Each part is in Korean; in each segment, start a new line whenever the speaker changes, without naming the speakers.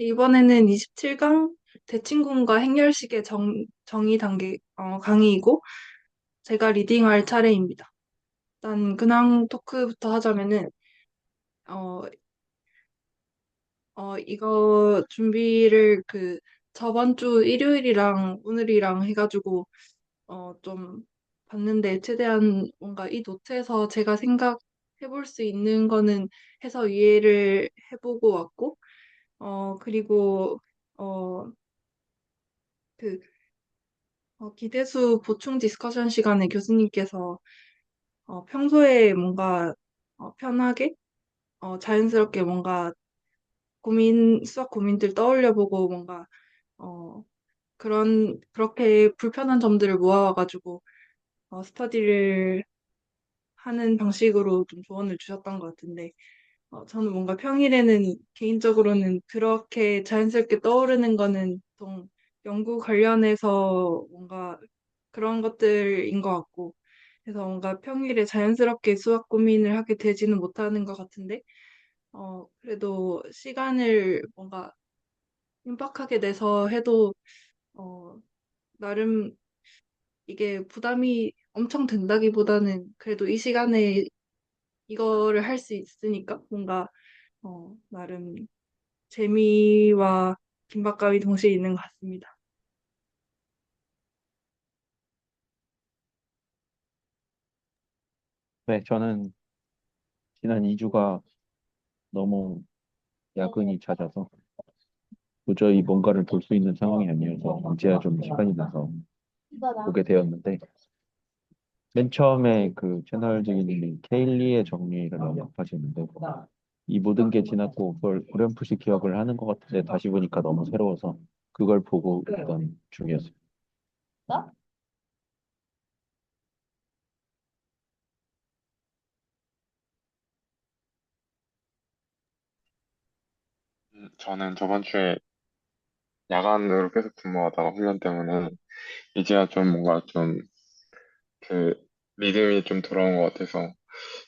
이번에는 27강 대칭군과 행렬식의 정의 단계 강의이고 제가 리딩할 차례입니다. 일단 근황 토크부터 하자면은 어, 이거 준비를 저번 주 일요일이랑 오늘이랑 해가지고 좀 봤는데 최대한 뭔가 이 노트에서 제가 생각해볼 수 있는 거는 해서 이해를 해보고 왔고 그리고 어, 그 기대수 보충 디스커션 시간에 교수님께서 평소에 뭔가 편하게 자연스럽게 뭔가 수학 고민들 떠올려보고 뭔가 어, 그렇게 불편한 점들을 모아와가지고 스터디를 하는 방식으로 좀 조언을 주셨던 것 같은데 저는 뭔가 평일에는 개인적으로는 그렇게 자연스럽게 떠오르는 거는 보통 연구 관련해서 뭔가 그런 것들인 것 같고, 그래서 뭔가 평일에 자연스럽게 수학 고민을 하게 되지는 못하는 것 같은데, 그래도 시간을 뭔가 임박하게 내서 해도, 어, 나름 이게 부담이 엄청 된다기보다는 그래도 이 시간에 이거를 할 수 있으니까 뭔가, 나름 재미와 긴박감이 동시에 있는 것 같습니다.
네, 저는 지난 2주가 너무 야근이 잦아서 도저히 뭔가를 볼 수 있는 상황이 아니어서 이제야 좀 시간이 나서 보게 되었는데 맨 처음에 그 채널 증인님이 케일리의 정리를 언급하셨는데 이 모든 게 지났고 그걸 어렴풋이 기억을 하는 것 같은데 다시 보니까 너무 새로워서 그걸 보고 있던 중이었어요.
저는 저번 주에 야간으로 계속 근무하다가 훈련 때문에 이제야 좀 뭔가 좀 그 리듬이 좀 돌아온 것 같아서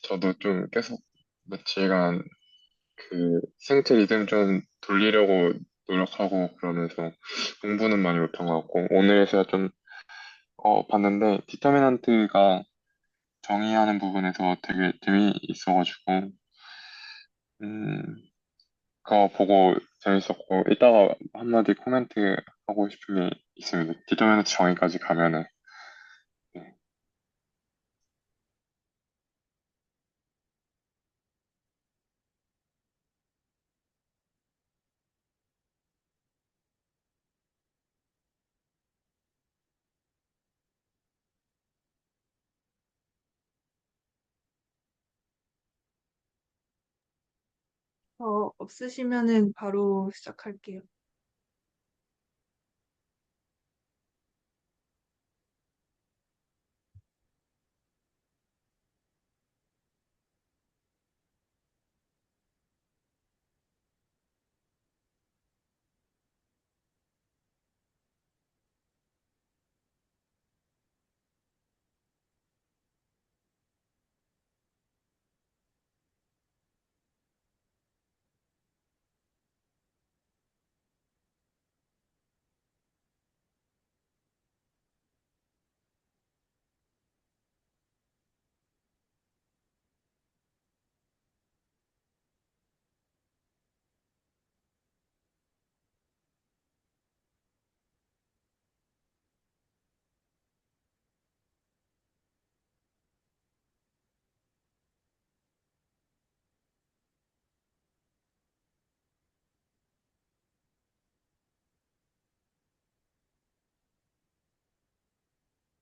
저도 좀 계속 며칠간 그 생체 리듬 좀 돌리려고 노력하고 그러면서 공부는 많이 못한 것 같고 오늘에서야 좀 봤는데 디터미넌트가 정의하는 부분에서 되게 재미있어가지고 음 그거 보고 재밌었고 이따가 한마디 코멘트 하고 싶은 게 있습니다. 디터미넌트 정의까지 가면은 네.
없으시면은 바로 시작할게요.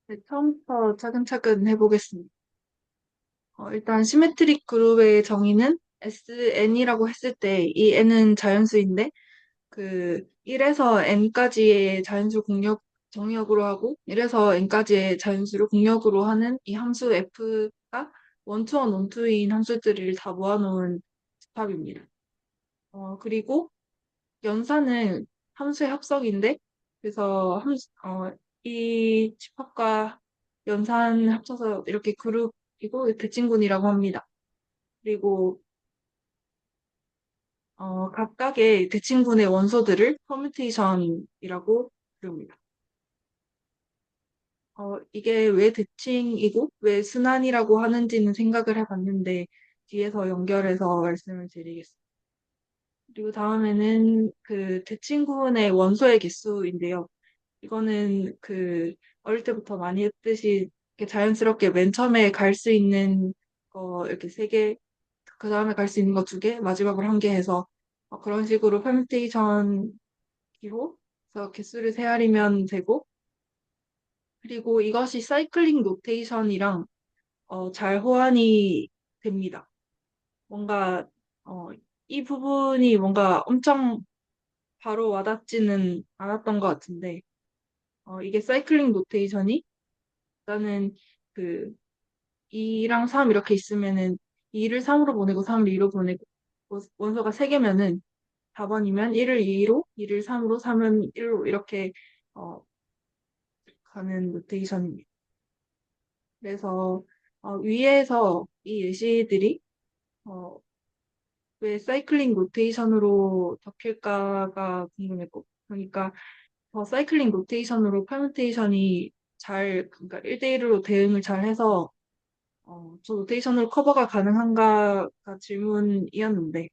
네, 처음부터 차근차근 해보겠습니다. 일단 시메트릭 그룹의 정의는 SN이라고 했을 때 이 n은 자연수인데 1에서 n까지의 자연수 정역으로 하고 1에서 n까지의 자연수를 공역으로 하는 이 함수 f가 원투원 원투인 함수들을 다 모아놓은 집합입니다. 그리고 연산은 함수의 합성인데 그래서 이 집합과 연산 합쳐서 이렇게 그룹이고 대칭군이라고 합니다. 그리고 각각의 대칭분의 원소들을 퍼뮤테이션이라고 부릅니다. 이게 왜 대칭이고 왜 순환이라고 하는지는 생각을 해봤는데 뒤에서 연결해서 말씀을 드리겠습니다. 그리고 다음에는 그 대칭분의 원소의 개수인데요. 이거는 그 어릴 때부터 많이 했듯이 이렇게 자연스럽게 맨 처음에 갈 수 있는 거 이렇게 세 개, 그 다음에 갈 수 있는 거 두 개, 마지막으로 한 개 해서 그런 식으로 퍼뮤테이션 기호, 그래서 개수를 세알이면 되고, 그리고 이것이 사이클링 노테이션이랑 잘 호환이 됩니다. 뭔가 어, 이 부분이 뭔가 엄청 바로 와닿지는 않았던 것 같은데, 이게 사이클링 노테이션이 일단은 그 2랑 3 이렇게 있으면은 2를 3으로 보내고 3을 2로 보내고 원소가 3개면은 4번이면 1을 2로, 2를 3으로, 3은 1로 이렇게 어, 가는 노테이션입니다. 그래서 위에서 이 예시들이 어, 왜 사이클링 노테이션으로 적힐까가 궁금했고 그러니까 사이클링 노테이션으로 퍼뮤테이션이 그러니까 1대1로 대응을 잘 해서 저 노테이션으로 커버가 가능한가가 질문이었는데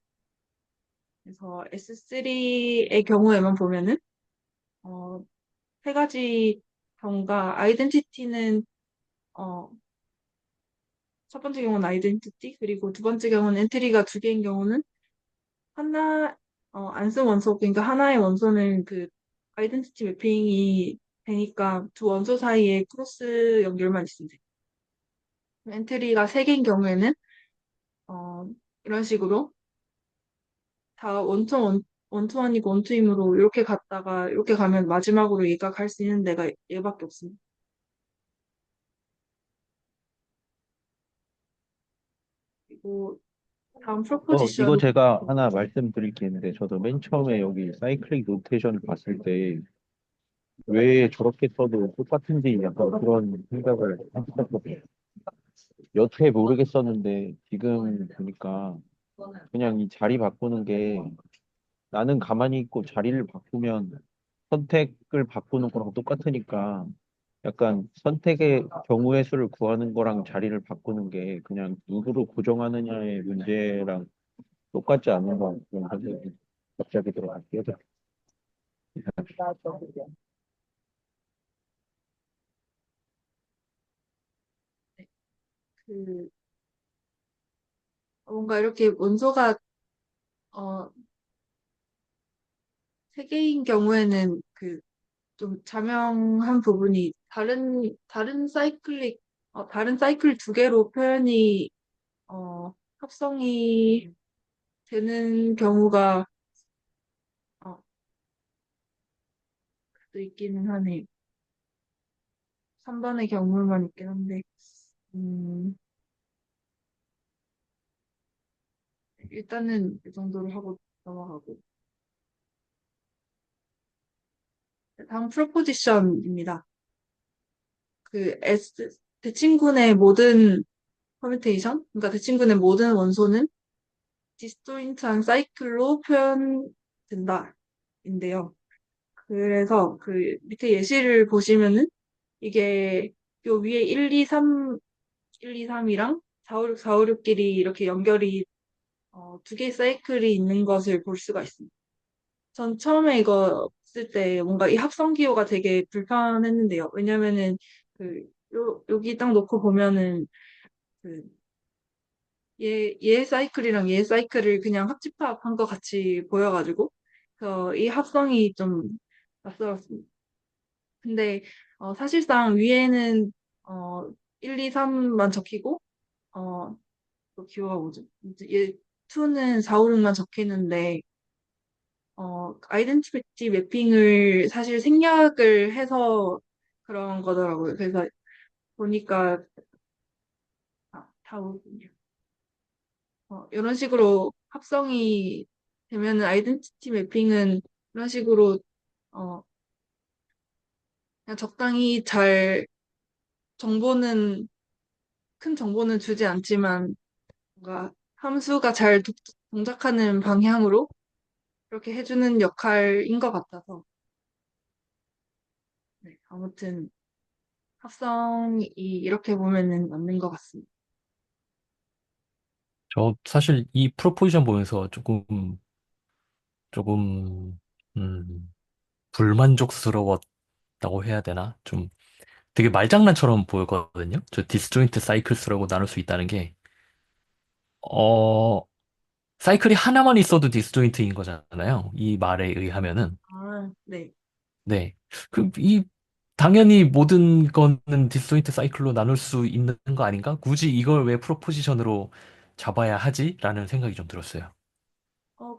그래서 S3의 경우에만 보면은 어, 세 가지 경우가 아이덴티티는 어, 첫 번째 경우는 아이덴티티 그리고 두 번째 경우는 엔트리가 두 개인 경우는 하나 안 쓴 원소 그러니까 하나의 원소는 그 아이덴티티 매핑이 되니까 두 원소 사이에 크로스 연결만 있으면 돼. 엔트리가 세 개인 경우에는 어, 이런 식으로 다 원투원이고 원투임으로 이렇게 갔다가 이렇게 가면 마지막으로 얘가 갈 수 있는 데가 얘밖에 없습니다. 그리고 다음
이거
프로포지션
제가 하나 말씀드릴 게 있는데, 저도 맨 처음에 여기 사이클릭 노테이션을 봤을 때, 왜 저렇게 써도 똑같은지 약간 그런 생각을 했었거든요. 여태 모르겠었는데, 지금 보니까 그냥 이 자리 바꾸는 게 나는 가만히 있고 자리를 바꾸면 선택을 바꾸는 거랑 똑같으니까 약간 선택의 경우의 수를 구하는 거랑 자리를 바꾸는 게 그냥 누구로 고정하느냐의 문제랑 똑같지 않은가 그런 생각이 갑자기 들어갈게요.
그 뭔가 이렇게 원소가 어, 세 개인 경우에는 그 좀 자명한 부분이 다른 사이클 두 개로 표현이 합성이 되는 경우가 어, 또 있기는 하네요. 3번의 경우만 있긴 한데 음, 일단은 이 정도로 하고 넘어가고 다음 프로포지션입니다. 대칭군의 모든 퍼뮤테이션, 그러니까 대칭군의 모든 원소는 디스조인트한 사이클로 표현된다. 인데요. 그래서 그 밑에 예시를 보시면은 이게 요 위에 1, 2, 3이랑 4, 5, 6, 4, 5, 6끼리 이렇게 연결이 두 개의 사이클이 있는 것을 볼 수가 있습니다. 전 처음에 이거 쓸 때 뭔가 이 합성 기호가 되게 불편했는데요. 왜냐면은 여기 딱 놓고 보면은 그 얘 사이클이랑 얘 사이클을 그냥 합집합한 것 같이 보여가지고 그래서 이 합성이 좀 낯설었습니다. 근데 사실상 위에는 어, 1, 2, 3만 적히고 또 기호가 뭐죠? 이제 얘 2는 4, 5, 6만 적히는데 아이덴티티 매핑을 사실 생략을 해서 그런 거더라고요. 그래서 보니까 다 오군요. 이런 식으로 합성이 되면은 아이덴티티 매핑은 이런 식으로 어, 그냥 적당히 잘 정보는 큰 정보는 주지 않지만 뭔가 함수가 잘 동작하는 방향으로 이렇게 해주는 역할인 것 같아서 네, 아무튼 합성이 이렇게 보면은 맞는 것 같습니다.
저 사실 이 프로포지션 보면서 조금, 음, 불만족스러웠다고 해야 되나? 좀 되게 말장난처럼 보였거든요. 저 디스조인트 사이클스라고 나눌 수 있다는 게, 어, 사이클이 하나만 있어도 디스조인트인 거잖아요. 이 말에 의하면은.
아, 네.
네. 당연히 모든 거는 디스조인트 사이클로 나눌 수 있는 거 아닌가? 굳이 이걸 왜 프로포지션으로 잡아야 하지? 라는 생각이 좀 들었어요.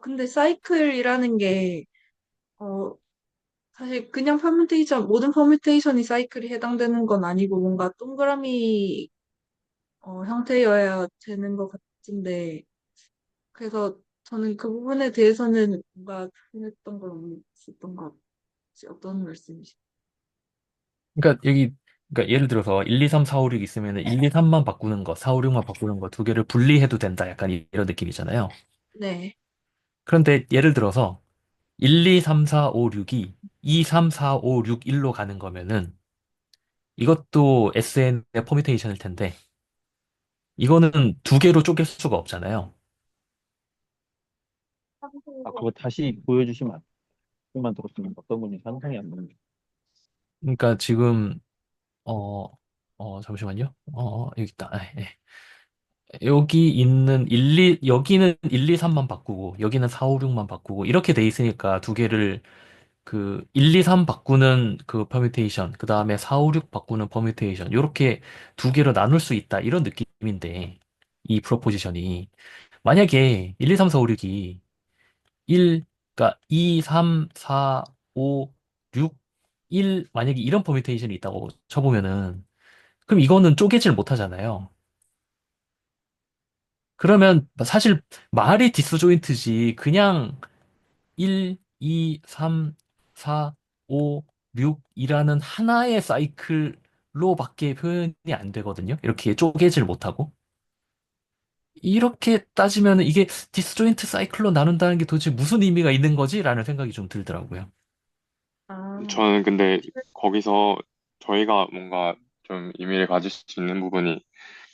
근데 사이클이라는 게, 어, 사실 그냥 퍼뮤테이션, 모든 퍼뮤테이션이 사이클이 해당되는 건 아니고 뭔가 동그라미, 형태여야 되는 것 같은데, 그래서 저는 그 부분에 대해서는 뭔가 생각했던 걸 없었던 것 같아요. 어떤 말씀이시죠?
그러니까 그러니까 예를 들어서 1, 2, 3, 4, 5, 6 있으면 1, 2, 3만 바꾸는 거, 4, 5, 6만 바꾸는 거 두 개를 분리해도 된다. 약간 이런 느낌이잖아요.
네.
그런데 예를 들어서 1, 2, 3, 4, 5, 6이 2, 3, 4, 5, 6, 1로 가는 거면은 이것도 SN의 퍼뮤테이션일 텐데 이거는 두 개로 쪼갤 수가 없잖아요.
그거 다시 보여주시면 안 돼요? 만 들었으면 어떤 분이 상상이 안 되는
그러니까 지금 어, 잠시만요. 여기 있다. 여기 있는 여기는 1, 2, 3만 바꾸고, 여기는 4, 5, 6만 바꾸고, 이렇게 돼 있으니까 두 개를 1, 2, 3 바꾸는 그 퍼뮤테이션, 그 다음에 4, 5, 6 바꾸는 퍼뮤테이션, 이렇게 두 개로 나눌 수 있다. 이런 느낌인데, 이 프로포지션이. 만약에 1, 2, 3, 4, 5, 6이 그러니까 2, 3, 4, 5, 6, 1, 만약에 이런 퍼뮤테이션이 있다고 쳐보면은, 그럼 이거는 쪼개질 못하잖아요. 그러면 사실 말이 디스조인트지 그냥 1, 2, 3, 4, 5, 6이라는 하나의 사이클로밖에 표현이 안 되거든요. 이렇게 쪼개질 못하고. 이렇게 따지면 이게 디스조인트 사이클로 나눈다는 게 도대체 무슨 의미가 있는 거지? 라는 생각이 좀 들더라고요.
아,
저는 근데 거기서 저희가 뭔가 좀 의미를 가질 수 있는 부분이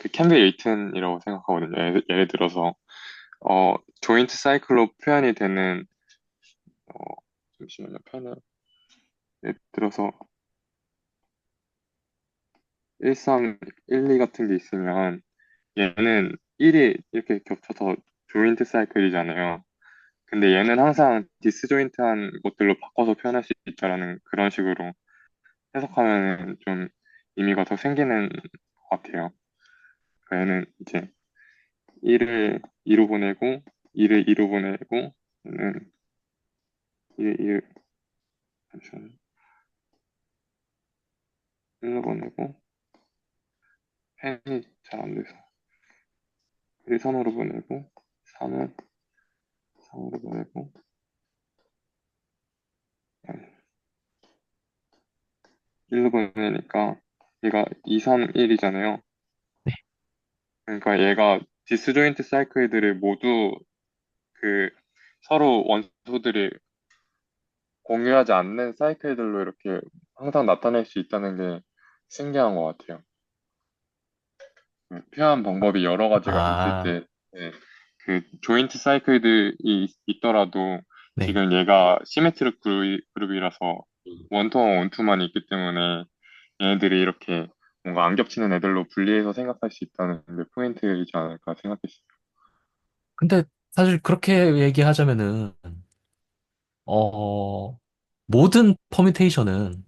그 캔디 에이튼이라고 생각하거든요. 예를 들어서 조인트 사이클로 표현이 되는 어, 잠시만요. 펜을 예를 들어서 1, 3, 1, 2 같은 게 있으면 얘는 1이 이렇게 겹쳐서 조인트 사이클이잖아요. 근데 얘는 항상 디스조인트한 것들로 바꿔서 표현할 수 있다라는 그런 식으로 해석하면 좀 의미가 더 생기는 것 같아요. 그러니까 얘는 이제 1을 2로 보내고 2를 2로 보내고 얘는 1을 잠시만요. 1로 보내고 펜이 잘 안 돼서 1을 3으로 보내고 3을 3으로 보내고 1로 보내니까 얘가 2, 3, 1이잖아요. 그러니까 얘가 디스조인트 사이클들을 모두 그 서로 원소들이 공유하지 않는 사이클들로 이렇게 항상 나타낼 수 있다는 게 신기한 것 같아요. 표현 방법이 여러 가지가 있을
아,
때, 네, 그 조인트 사이클들이 있더라도
네.
지금 얘가 시메트릭 그룹이라서 원투와 원투만 있기 때문에 얘네들이 이렇게 뭔가 안 겹치는 애들로 분리해서 생각할 수 있다는 게 포인트이지 않을까 생각했어요.
근데 사실 그렇게 얘기하자면은, 어, 모든 퍼뮤테이션은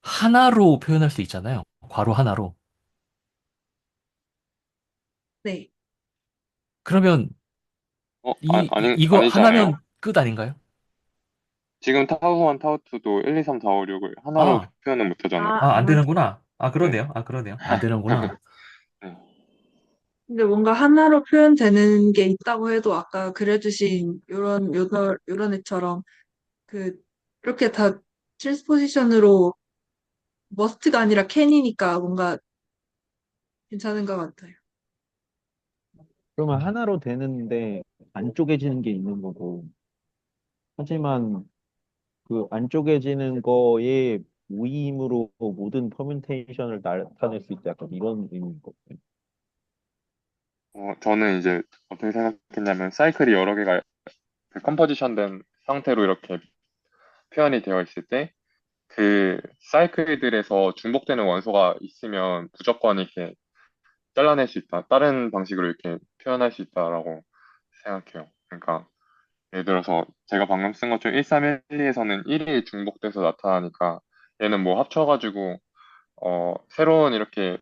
하나로 표현할 수 있잖아요. 괄호 하나로.
네.
그러면 이거
아니지 않아요?
하나면 끝 아닌가요?
지금 타워 1, 타워 2도 1, 2, 3, 4, 5, 6을 하나로
아,
표현을 못 하잖아요.
안
아,
되는구나.
네.
그러네요. 그러네요. 안 되는구나.
네.
근데 뭔가 하나로 표현되는 게 있다고 해도 아까 그려주신 요런 애처럼 그, 이렇게 다 트랜스포지션으로 머스트가 아니라 캔이니까 뭔가 괜찮은 것 같아요.
그러면 하나로 되는데 안 쪼개지는 게 있는 거고 하지만 그 안 쪼개지는 거에 무의미로 모든 퍼뮤테이션을 나타낼 수 있다. 약간 이런 의미인 거예요.
저는 이제 어떻게 생각했냐면 사이클이 여러 개가 그 컴포지션 된 상태로 이렇게 표현이 되어 있을 때 그 사이클들에서 중복되는 원소가 있으면 무조건 이렇게 잘라낼 수 있다. 다른 방식으로 이렇게 표현할 수 있다라고 생각해요. 그러니까 예를 들어서 제가 방금 쓴 것처럼 1312에서는 1이 중복돼서 나타나니까 얘는 뭐 합쳐가지고 새로운 이렇게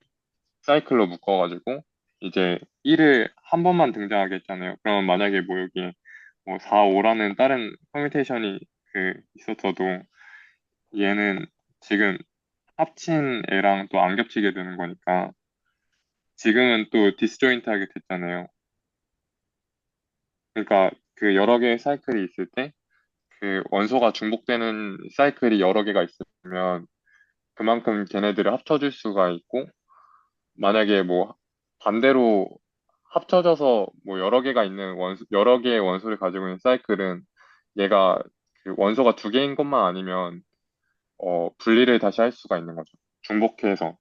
사이클로 묶어가지고 이제 1을 한 번만 등장하게 했잖아요. 그러면 만약에 뭐 여기 뭐 4, 5라는 다른 퍼뮤테이션이 그 있었어도 얘는 지금 합친 애랑 또 안 겹치게 되는 거니까 지금은 또 디스조인트하게 됐잖아요. 그러니까 그 여러 개의 사이클이 있을 때 그 원소가 중복되는 사이클이 여러 개가 있으면 그만큼 걔네들을 합쳐줄 수가 있고 만약에 뭐 반대로 합쳐져서 뭐 여러 개가 있는 여러 개의 원소를 가지고 있는 사이클은 얘가 그 원소가 두 개인 것만 아니면 분리를 다시 할 수가 있는 거죠. 중복해서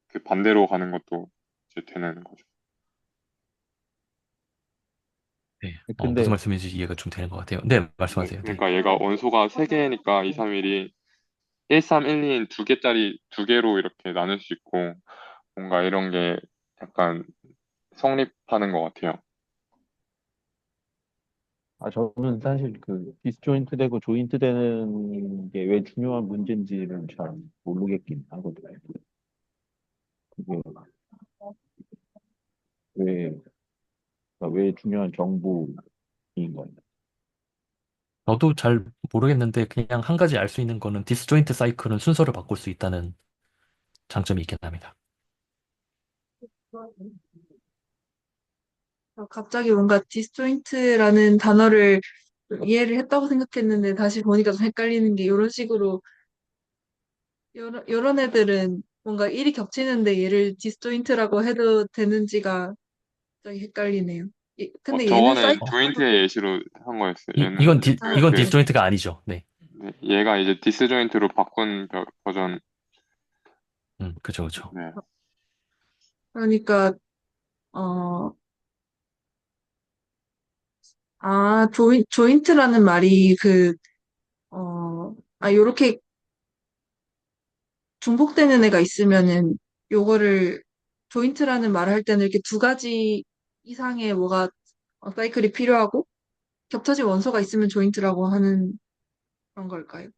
그 반대로 가는 것도 이제 되는 거죠.
네. 무슨
근데
말씀인지 이해가 좀 되는 것 같아요. 네,
네,
말씀하세요. 네.
그러니까 얘가 원소가 세 개니까 2, 3, 1이 1, 3, 1, 2인 두 개짜리 두 개로 이렇게 나눌 수 있고 뭔가 이런 게 약간 성립하는 것 같아요.
저는 사실 그 디스조인트 되고 조인트 되는 게 왜 중요한 문제인지를 잘 모르겠긴 하거든요. 그게 왜, 그러니까 왜 중요한 정보인 거예요.
저도 잘 모르겠는데 그냥 한 가지 알 수 있는 거는 디스조인트 사이클은 순서를 바꿀 수 있다는 장점이 있긴 합니다.
갑자기 뭔가 디스조인트라는 단어를 좀 이해를 했다고 생각했는데 다시 보니까 좀 헷갈리는 게 이런 식으로 이런 애들은 뭔가 일이 겹치는데 얘를 디스조인트라고 해도 되는지가 갑자기 헷갈리네요. 근데 얘는
저거는
사이클
어,
조인트의 예시로 한 거였어요. 얘는
이건 이건
이렇게
디스조인트가 아니죠. 네.
네, 얘가 이제 디스조인트로 바꾼 버전.
그죠, 그죠.
네.
그러니까 어, 조인트라는 말이 요렇게 중복되는 애가 있으면은 요거를 조인트라는 말을 할 때는 이렇게 두 가지 이상의 사이클이 필요하고 겹쳐진 원소가 있으면 조인트라고 하는 그런 걸까요?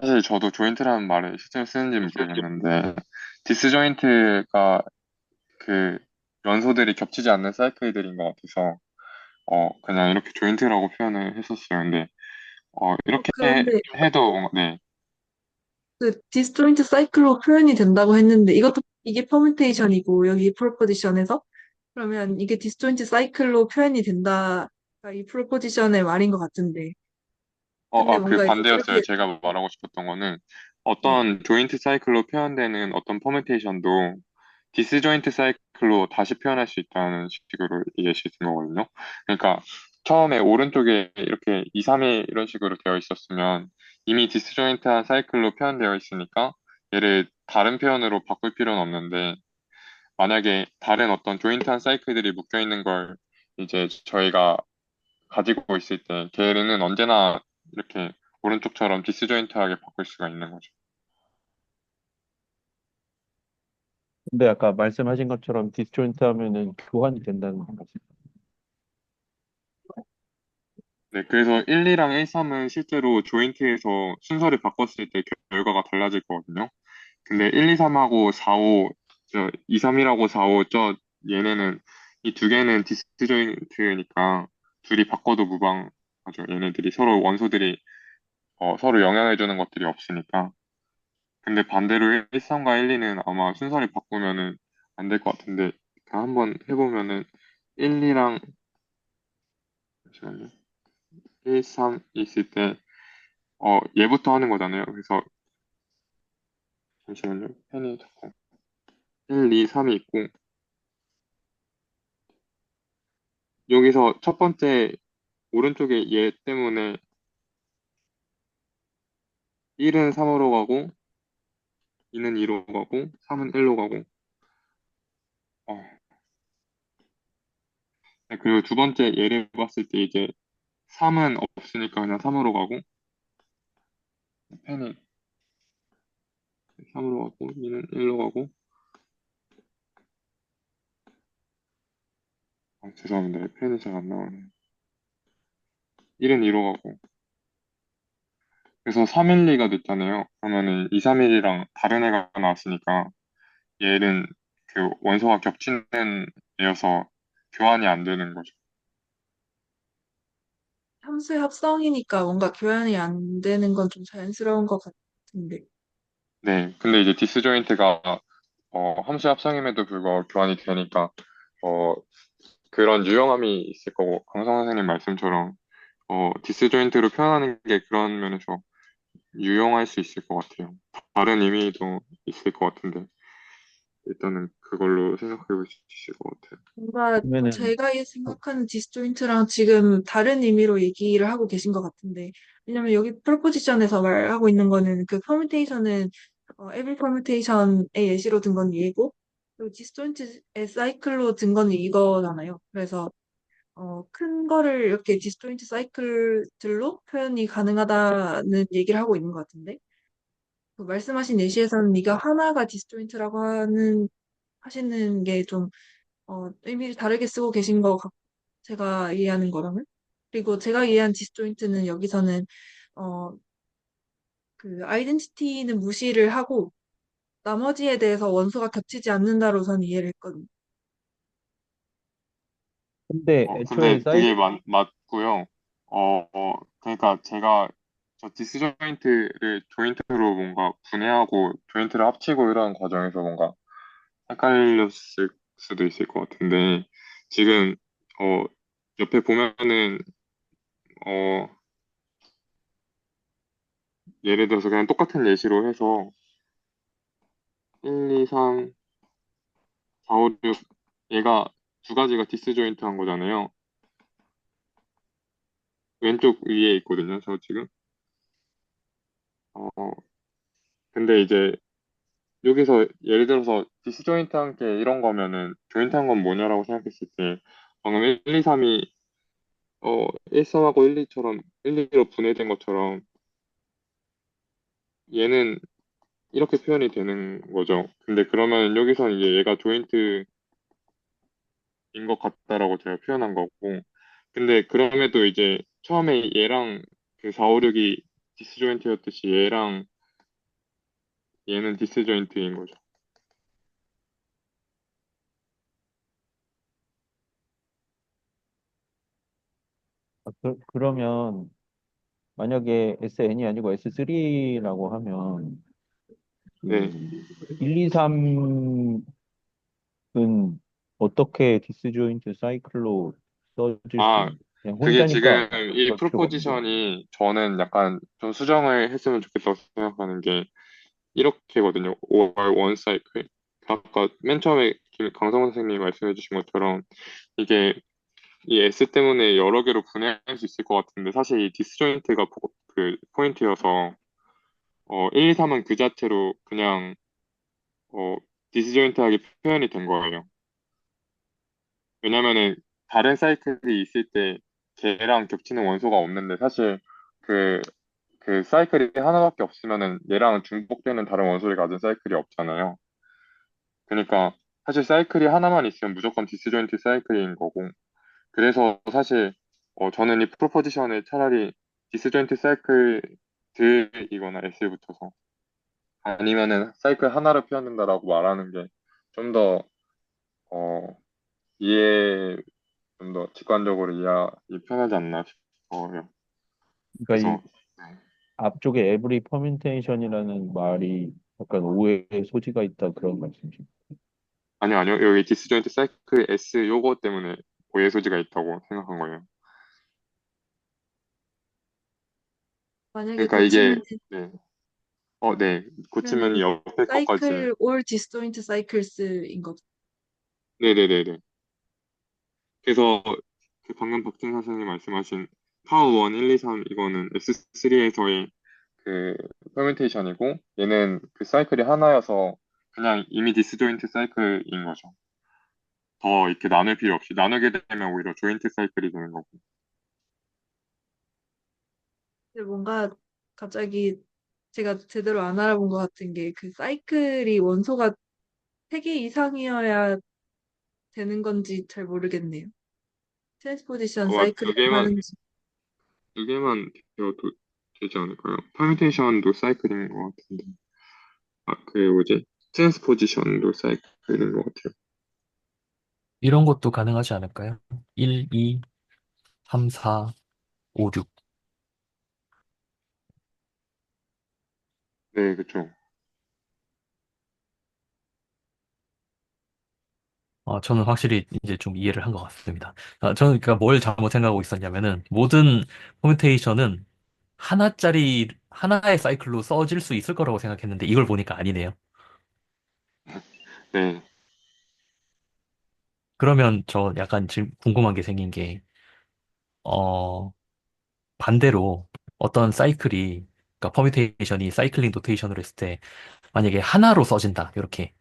사실 저도 조인트라는 말을 실제로 쓰는지는 모르겠는데 디스조인트가 그 연소들이 겹치지 않는 사이클들인 것 같아서 그냥 이렇게 조인트라고 표현을 했었어요. 근데 이렇게
그런데
해도 네.
그 디스조인트 사이클로 표현이 된다고 했는데 이게 퍼뮤테이션이고 여기 프로포지션에서 그러면 이게 디스조인트 사이클로 표현이 된다. 이 프로포지션의 말인 것 같은데. 근데
그
뭔가
반대였어요.
이렇게
제가 말하고 싶었던 거는
네.
어떤 조인트 사이클로 표현되는 어떤 퍼뮤테이션도 디스조인트 사이클로 다시 표현할 수 있다는 식으로 예시 든 거거든요. 그러니까 처음에 오른쪽에 이렇게 2, 3이 이런 식으로 되어 있었으면 이미 디스조인트한 사이클로 표현되어 있으니까 얘를 다른 표현으로 바꿀 필요는 없는데 만약에 다른 어떤 조인트한 사이클들이 묶여 있는 걸 이제 저희가 가지고 있을 때 걔는 언제나 이렇게 오른쪽처럼 디스조인트하게 바꿀 수가 있는 거죠.
근데 아까 말씀하신 것처럼 디스조인트 하면은 교환이 된다는 거죠.
네, 그래서 1, 2랑 1, 3은 실제로 조인트에서 순서를 바꿨을 때 결과가 달라질 거거든요. 근데 1, 2, 3하고 4, 5, 2, 3이라고 4, 5, 얘네는 이 두 개는 디스조인트니까 둘이 바꿔도 무방하죠. 얘네들이 서로 원소들이 서로 영향해주는 것들이 없으니까. 근데 반대로 1, 3과 1, 2는 아마 순서를 바꾸면은 안 될 것 같은데 한번 해보면은 1, 2랑 잠시만요. 1, 3 있을 때 얘부터 하는 거잖아요. 그래서 잠시만요. 펜이 자꾸 1, 2, 3이 있고 여기서 첫 번째 오른쪽에 얘 때문에 1은 3으로 가고 2는 2로 가고 3은 1로 가고 어, 네, 그리고 두 번째 예를 봤을 때 이제 3은 없으니까 그냥 3으로 가고 펜이 3으로 가고 2는 1로 가고 죄송합니다. 펜이 잘 안 나오네. 1은 2로 가고 그래서 312가 됐잖아요. 그러면은 231이랑 다른 애가 나왔으니까 얘는 그 원소가 겹치는 애여서 교환이 안 되는 거죠.
함수의 합성이니까 뭔가 교환이 안 되는 건 좀 자연스러운 것 같은데.
네, 근데 이제 디스조인트가 함수 합성임에도 불구하고 교환이 되니까 어, 그런 유용함이 있을 거고 강성 선생님 말씀처럼 디스조인트로 표현하는 게 그런 면에서 유용할 수 있을 것 같아요. 다른 의미도 있을 것 같은데 일단은 그걸로 생각해 볼 수 있을 것 같아요.
뭔가
그러면은
제가 생각하는 디스조인트랑 지금 다른 의미로 얘기를 하고 계신 것 같은데, 왜냐면 여기 프로포지션에서 말하고 있는 거는 그 퍼뮤테이션은 every permutation의 예시로 든 건 얘고, 그리고 디스조인트의 사이클로 든 건 이거잖아요. 그래서 큰 거를 이렇게 디스조인트 사이클들로 표현이 가능하다는 얘기를 하고 있는 것 같은데, 그 말씀하신 예시에서는 이거 하나가 디스조인트라고 하시는 게 좀 의미를 다르게 쓰고 계신 거 제가 이해하는 거랑은. 그리고 제가 이해한 디스조인트는 여기서는, 어, 그, 아이덴티티는 무시를 하고, 나머지에 대해서 원소가 겹치지 않는다로 전 이해를 했거든요.
근데 애초에
근데
사이
그게 맞고요. 그러니까 제가 저 디스조인트를 조인트로 뭔가 분해하고 조인트를 합치고 이러는 과정에서 뭔가 헷갈렸을 수도 있을 것 같은데 지금 어, 옆에 보면은 어, 예를 들어서 그냥 똑같은 예시로 해서 1, 2, 3, 4, 5, 6 얘가 두 가지가 디스조인트 한 거잖아요. 왼쪽 위에 있거든요. 저 지금. 어, 근데 이제 여기서 예를 들어서 디스조인트한 게 이런 거면은 조인트한 건 뭐냐라고 생각했을 때 방금 1, 2, 3이 1, 3하고 1, 2처럼 1, 2로 분해된 것처럼 얘는 이렇게 표현이 되는 거죠. 근데 그러면 여기서 이제 얘가 조인트인 것 같다라고 제가 표현한 거고 근데 그럼에도 이제 처음에 얘랑 그 4, 5, 6이 디스조인트였듯이 얘랑 얘는 디스조인트인 거죠.
그러면 만약에 SN이 아니고 S3라고 하면
네.
그 1, 2, 3은 어떻게 디스조인트 사이클로 써질 수
아,
있는? 그냥
그게
혼자니까
지금 이
그럴 필요가 없는 거예요.
프로포지션이 저는 약간 좀 수정을 했으면 좋겠다고 생각하는 게 이렇게거든요. 5월 원 사이클. 아까 맨 처음에 강성 선생님이 말씀해 주신 것처럼 이게 이 S 때문에 여러 개로 분해할 수 있을 것 같은데 사실 이 디스조인트가 그 포인트여서 1, 2, 3은 그 자체로 그냥 어, 디스조인트하게 표현이 된 거예요. 왜냐면은 다른 사이클이 있을 때 걔랑 겹치는 원소가 없는데 사실 그, 그 사이클이 하나밖에 없으면은 얘랑 중복되는 다른 원소를 가진 사이클이 없잖아요. 그러니까 사실 사이클이 하나만 있으면 무조건 디스조인트 사이클인 거고 그래서 사실 저는 이 프로포지션을 차라리 디스조인트 사이클들이거나 S에 붙어서 아니면은 사이클 하나를 표현한다라고 말하는 게 좀 더 어, 이해 좀 더 직관적으로 이해하기 편하지 않나 싶어요.
그러니까 이
그래서 네.
앞쪽에 every permutation이라는 말이 약간 오해의 소지가 있다 그런 말씀이죠.
아니요 여기 디스조인트 사이클 S 요거 때문에 오해 소지가 있다고 생각한 거예요.
만약에
그러니까 이게
고치면,
네, 네 고치면
은
옆에 것까지
사이클 or disjoint cycles인 거죠.
네네네네. 그래서 그 방금 박진 선생님 말씀하신 파워 1, 1, 2, 3 이거는 S3에서의 그 퍼뮤테이션이고 얘는 그 사이클이 하나여서 그냥 이미 디스조인트 사이클인 거죠. 더 이렇게 나눌 필요 없이 나누게 되면 오히려 조인트 사이클이 되는 거고.
근데 뭔가 갑자기 제가 제대로 안 알아본 것 같은 게 그 사이클이 원소가 3개 이상이어야 되는 건지 잘 모르겠네요. 트랜스포지션
아마
사이클이라고 하는지.
두 개만 배워도 되지 않을까요? 퍼뮤테이션도 사이클인 것 같은데. 아, 그 뭐지? 트랜스포지션도 사이클인 것 같아요.
이런 것도 가능하지 않을까요? 1, 2, 3, 4, 5, 6.
네, 그쵸.
저는 확실히 이제 좀 이해를 한 것 같습니다. 저는 그러니까 뭘 잘못 생각하고 있었냐면은 모든 퍼뮤테이션은 하나의 사이클로 써질 수 있을 거라고 생각했는데 이걸 보니까 아니네요.
네,
그러면 저 약간 지금 궁금한 게 생긴 게, 어, 반대로 어떤 사이클이, 그러니까 퍼뮤테이션이 사이클링 노테이션으로 했을 때 만약에 하나로 써진다, 이렇게.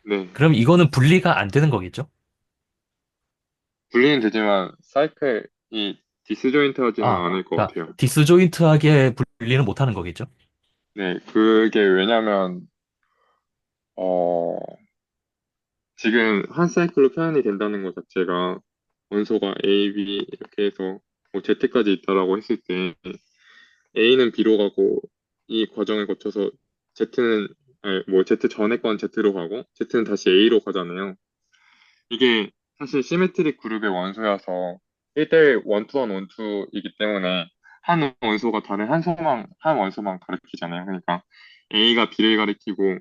네.
그럼 이거는 분리가 안 되는 거겠죠?
분리는 되지만 사이클이 디스조인트하지는 않을 것
그러니까
같아요.
디스조인트하게 분리는 못 하는 거겠죠?
네, 그게 왜냐면 어 지금 한 사이클로 표현이 된다는 것 자체가 원소가 A, B 이렇게 해서 뭐 Z까지 있다라고 했을 때 A는 B로 가고 이 과정을 거쳐서 Z는 아니, 뭐 Z 전에 건 Z로 가고 Z는 다시 A로 가잖아요. 이게 사실 시메트릭 그룹의 원소여서 1대1 원투원 원투이기 때문에 한 원소가 다른 한 원소만 가리키잖아요. 그러니까 A가 B를 가리키고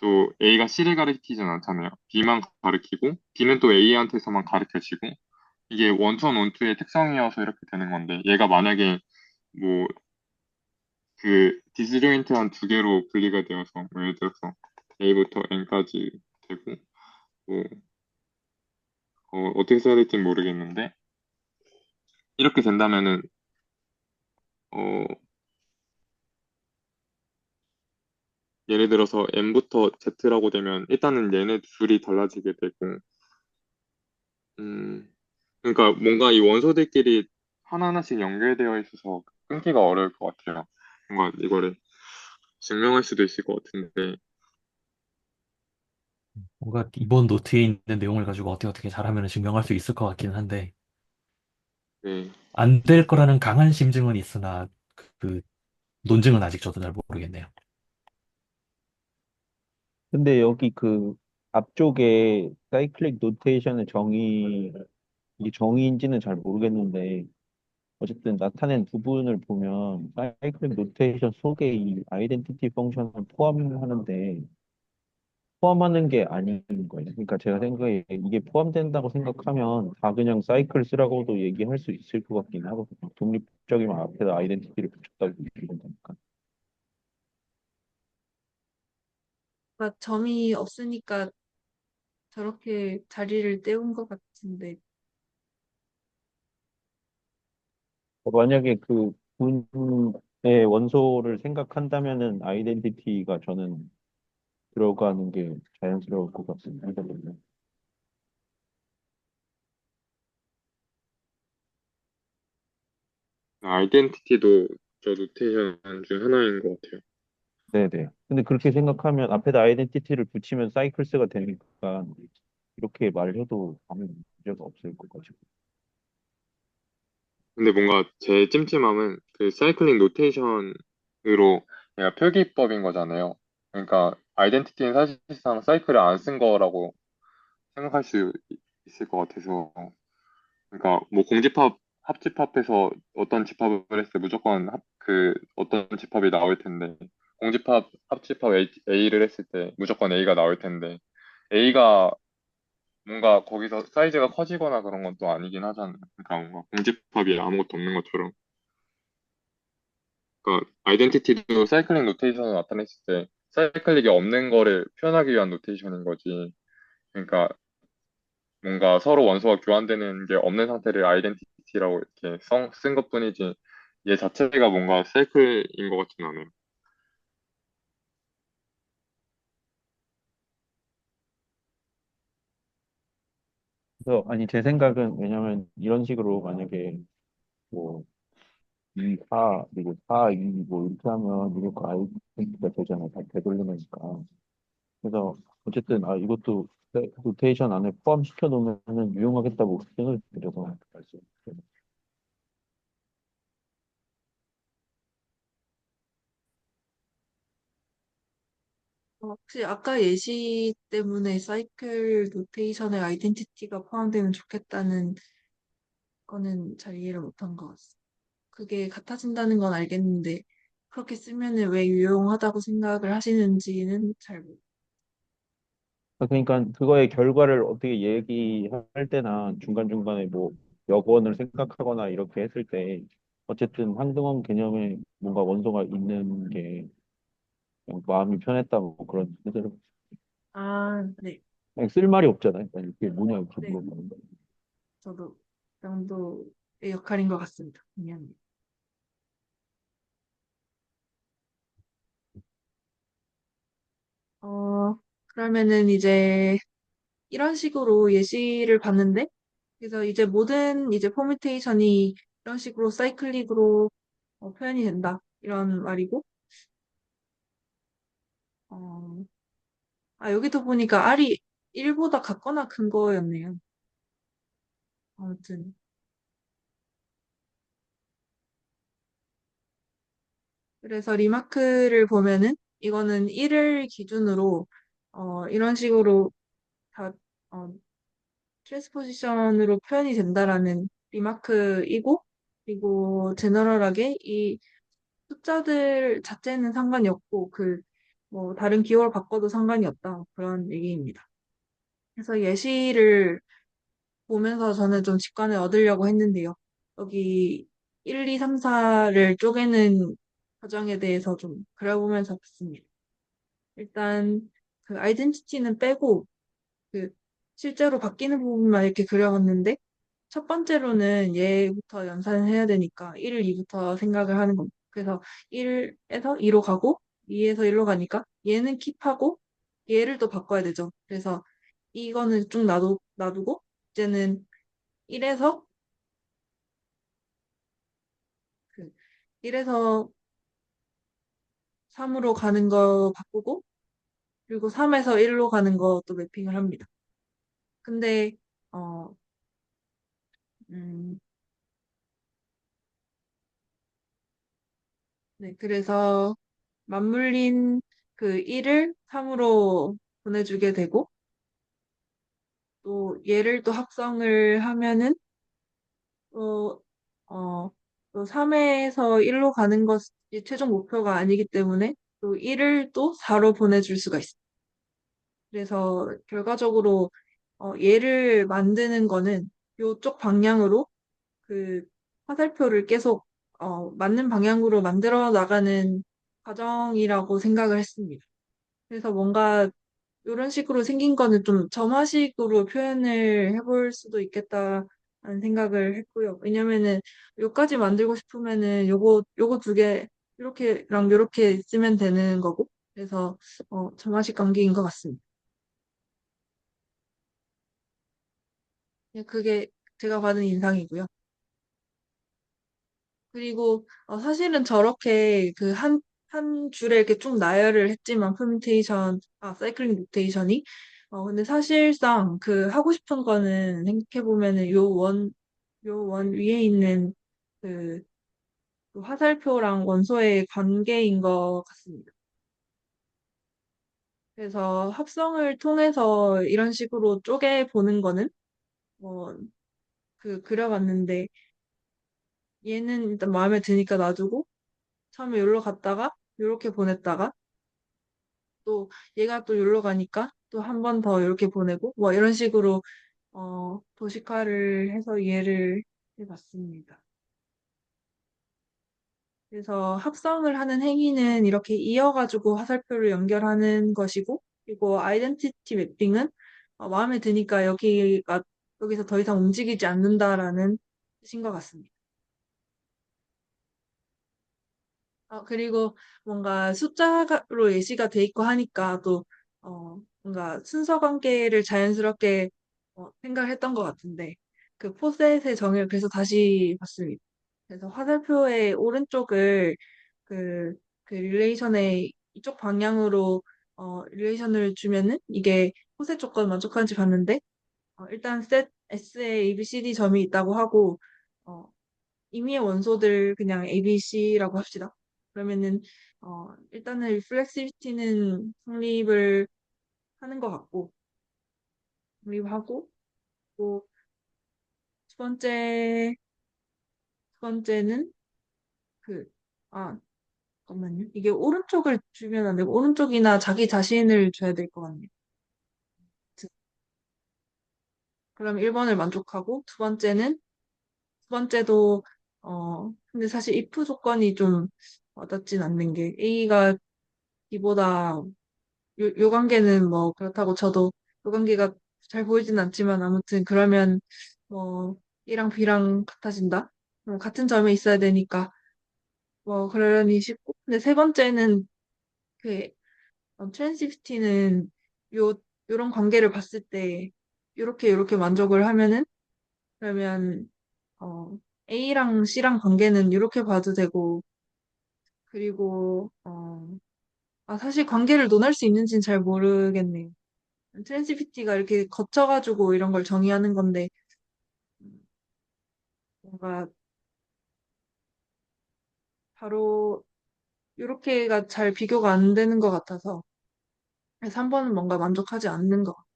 또 A가 C를 가리키진 않잖아요. B만 가리키고 B는 또 A한테서만 가리켜지고 이게 원투원 원투의 특성이어서 이렇게 되는 건데 얘가 만약에 뭐 그 디스조인트한 두 개로 분리가 되어서 뭐 예를 들어서 A부터 N까지 되고 뭐 어떻게 써야 될지 모르겠는데 이렇게 된다면은 어 예를 들어서 M부터 Z라고 되면 일단은 얘네 둘이 달라지게 되고 음 그러니까 뭔가 이 원소들끼리 하나하나씩 연결되어 있어서 끊기가 어려울 것 같아요. 뭔가 이거를 증명할 수도 있을 것 같은데
뭔가 이번 노트에 있는 내용을 가지고 어떻게 잘하면 증명할 수 있을 것 같기는 한데,
네.
안 될 거라는 강한 심증은 있으나, 그 논증은 아직 저도 잘 모르겠네요.
근데 여기 그 앞쪽에 사이클릭 노테이션의 이게 정의인지는 잘 모르겠는데, 어쨌든 나타낸 부분을 보면 사이클릭 노테이션 속에 이 아이덴티티 펑션을 포함하는데, 포함하는 게 아닌 거예요. 그러니까 제가 생각에 이게 포함된다고 생각하면 다 그냥 사이클 쓰라고도 얘기할 수 있을 것 같긴 하거든요. 독립적이면 앞에다 아이덴티티를 붙였다고 얘기를 하니까.
그러니까 점이 없으니까 저렇게 자리를 때운 것 같은데.
만약에 그 분의 원소를 생각한다면은 아이덴티티가 저는 들어가는 게 자연스러울 것 같습니다.
아이덴티티도 저 노테이션 중 하나인 것 같아요.
네네. 근데 그렇게 생각하면 앞에다 아이덴티티를 붙이면 사이클스가 되니까 이렇게 말해도 아무 문제가 없을 것 같아요.
근데 뭔가 제 찜찜함은 그 사이클링 노테이션으로 얘가 표기법인 거잖아요. 그러니까 아이덴티티는 사실상 사이클을 안 쓴 거라고 생각할 수 있을 것 같아서 그러니까 뭐 공집합 합집합해서 어떤 집합을 했을 때 무조건 그 어떤 집합이 나올 텐데 공집합 합집합 A를 했을 때 무조건 A가 나올 텐데 A가 뭔가 거기서 사이즈가 커지거나 그런 건 또 아니긴 하잖아요. 그러니까 뭔가 공집합이 아무것도 없는 것처럼. 그러니까 아이덴티티도 사이클링 노테이션을 나타냈을 때 사이클릭이 없는 거를 표현하기 위한 노테이션인 거지. 그러니까 뭔가 서로 원소가 교환되는 게 없는 상태를 아이덴티티라고 이렇게 쓴 것뿐이지 얘 자체가 뭔가 사이클인 것 같진 않아요.
그래서 아니 제 생각은 왜냐면 이런 식으로 만약에 뭐 2, 4 그리고 4, 2 뭐 이렇게 하면 이렇게 아이덴티티가 되잖아요. 다 되돌려놓으니까. 그래서 어쨌든 이것도 노테이션 안에 포함시켜 놓으면 유용하겠다고 생각이 들어서 말씀.
혹시 아까 예시 때문에 사이클 노테이션에 아이덴티티가 포함되면 좋겠다는 거는 잘 이해를 못한 것 같아요. 그게 같아진다는 건 알겠는데, 그렇게 쓰면은 왜 유용하다고 생각을 하시는지는 잘 모르겠어요.
그러니까 그거의 결과를 어떻게 얘기할 때나 중간중간에 뭐 여권을 생각하거나 이렇게 했을 때 어쨌든 한등원 개념에 뭔가 원소가 있는 게 그냥 마음이 편했다고 그런 뜻으로
아, 네.
그냥 쓸 말이 없잖아요. 그러니까 이게 뭐냐 이렇게
네.
물어보는 거.
저도 그 정도의 역할인 것 같습니다. 미안해요. 어, 그러면은 이제 이런 식으로 예시를 봤는데, 그래서 이제 모든 이제 퍼뮤테이션이 이런 식으로 사이클릭으로 표현이 된다. 이런 말이고, 어, 여기도 보니까 R이 1보다 같거나 큰 거였네요. 아무튼. 그래서 리마크를 보면은 이거는 1을 기준으로 이런 식으로 다 어, 트랜스포지션으로 표현이 된다라는 리마크이고 그리고 제너럴하게 이 숫자들 자체는 상관이 없고 그 뭐 다른 기호를 바꿔도 상관이 없다 그런 얘기입니다. 그래서 예시를 보면서 저는 좀 직관을 얻으려고 했는데요. 여기 1, 2, 3, 4를 쪼개는 과정에 대해서 좀 그려보면서 봤습니다. 일단 그 아이덴티티는 빼고 그 실제로 바뀌는 부분만 이렇게 그려봤는데 첫 번째로는 얘부터 연산을 해야 되니까 1, 2부터 생각을 하는 겁니다. 그래서 1에서 2로 가고 2에서 1로 가니까 얘는 킵하고 얘를 또 바꿔야 되죠. 그래서 이거는 쭉 놔두고 이제는 1에서 1에서 3으로 가는 거 바꾸고 그리고 3에서 1로 가는 것도 매핑을 합니다. 근데 어, 음, 네, 그래서 맞물린 그 1을 3으로 보내주게 되고, 또 얘를 또 합성을 하면은, 또, 또 3에서 1로 가는 것이 최종 목표가 아니기 때문에, 또 1을 또 4로 보내줄 수가 있어요. 그래서 결과적으로, 얘를 만드는 거는 요쪽 방향으로 그 화살표를 계속, 맞는 방향으로 만들어 나가는 과정이라고 생각을 했습니다. 그래서 뭔가 이런 식으로 생긴 거는 좀 점화식으로 표현을 해볼 수도 있겠다라는 생각을 했고요. 왜냐면은 요까지 만들고 싶으면은 요거 두 개, 요렇게랑 요렇게 쓰면 되는 거고. 그래서, 점화식 관계인 것 같습니다. 그게 제가 받은 인상이고요. 그리고 사실은 저렇게 그 한 줄에 이렇게 쭉 나열을 했지만 사이클링 노테이션이 근데 사실상 그 하고 싶은 거는 생각해보면은 요 원 위에 있는 그, 그 화살표랑 원소의 관계인 것 같습니다. 그래서 합성을 통해서 이런 식으로 쪼개보는 거는 뭐 그려봤는데 얘는 일단 마음에 드니까 놔두고 처음에 여기로 갔다가 요렇게 보냈다가 또 얘가 또 여기로 가니까 또 한 번 더 이렇게 보내고 뭐 이런 식으로 도식화를 해서 이해를 해봤습니다. 그래서 합성을 하는 행위는 이렇게 이어가지고 화살표를 연결하는 것이고 그리고 아이덴티티 매핑은 마음에 드니까 여기가 여기서 더 이상 움직이지 않는다라는 뜻인 것 같습니다. 그리고 뭔가 숫자로 예시가 돼 있고 하니까 또, 뭔가 순서 관계를 자연스럽게 생각했던 것 같은데, 그 포셋의 정의를 그래서 다시 봤습니다. 그래서 화살표의 오른쪽을 그, 그 릴레이션의 이쪽 방향으로 릴레이션을 주면은 이게 포셋 조건 만족하는지 봤는데, 일단 셋 S에 ABCD 점이 있다고 하고, 어, 임의의 원소들 그냥 ABC라고 합시다. 그러면은 일단은 리플렉시비티는 성립을 하는 것 같고 성립하고 또 두 번째는 그 아 잠깐만요. 이게 오른쪽을 주면 안 되고 오른쪽이나 자기 자신을 줘야 될 것 같네요. 그럼 1번을 만족하고 두 번째도 근데 사실 if 조건이 좀 와닿진 않는 게 A가 B보다 요 관계는 뭐 그렇다고 쳐도 요 관계가 잘 보이진 않지만 아무튼 그러면 뭐 A랑 B랑 같아진다? 같은 점에 있어야 되니까 뭐 그러려니 싶고 근데 세 번째는 그 트랜시비티는 요 요런 관계를 봤을 때 요렇게 만족을 하면은 그러면 어 A랑 C랑 관계는 요렇게 봐도 되고 그리고 사실 관계를 논할 수 있는지는 잘 모르겠네요. 트랜시피티가 이렇게 거쳐가지고 이런 걸 정의하는 건데, 뭔가 바로 이렇게가 잘 비교가 안 되는 것 같아서, 3번은 뭔가 만족하지 않는 것 같아요.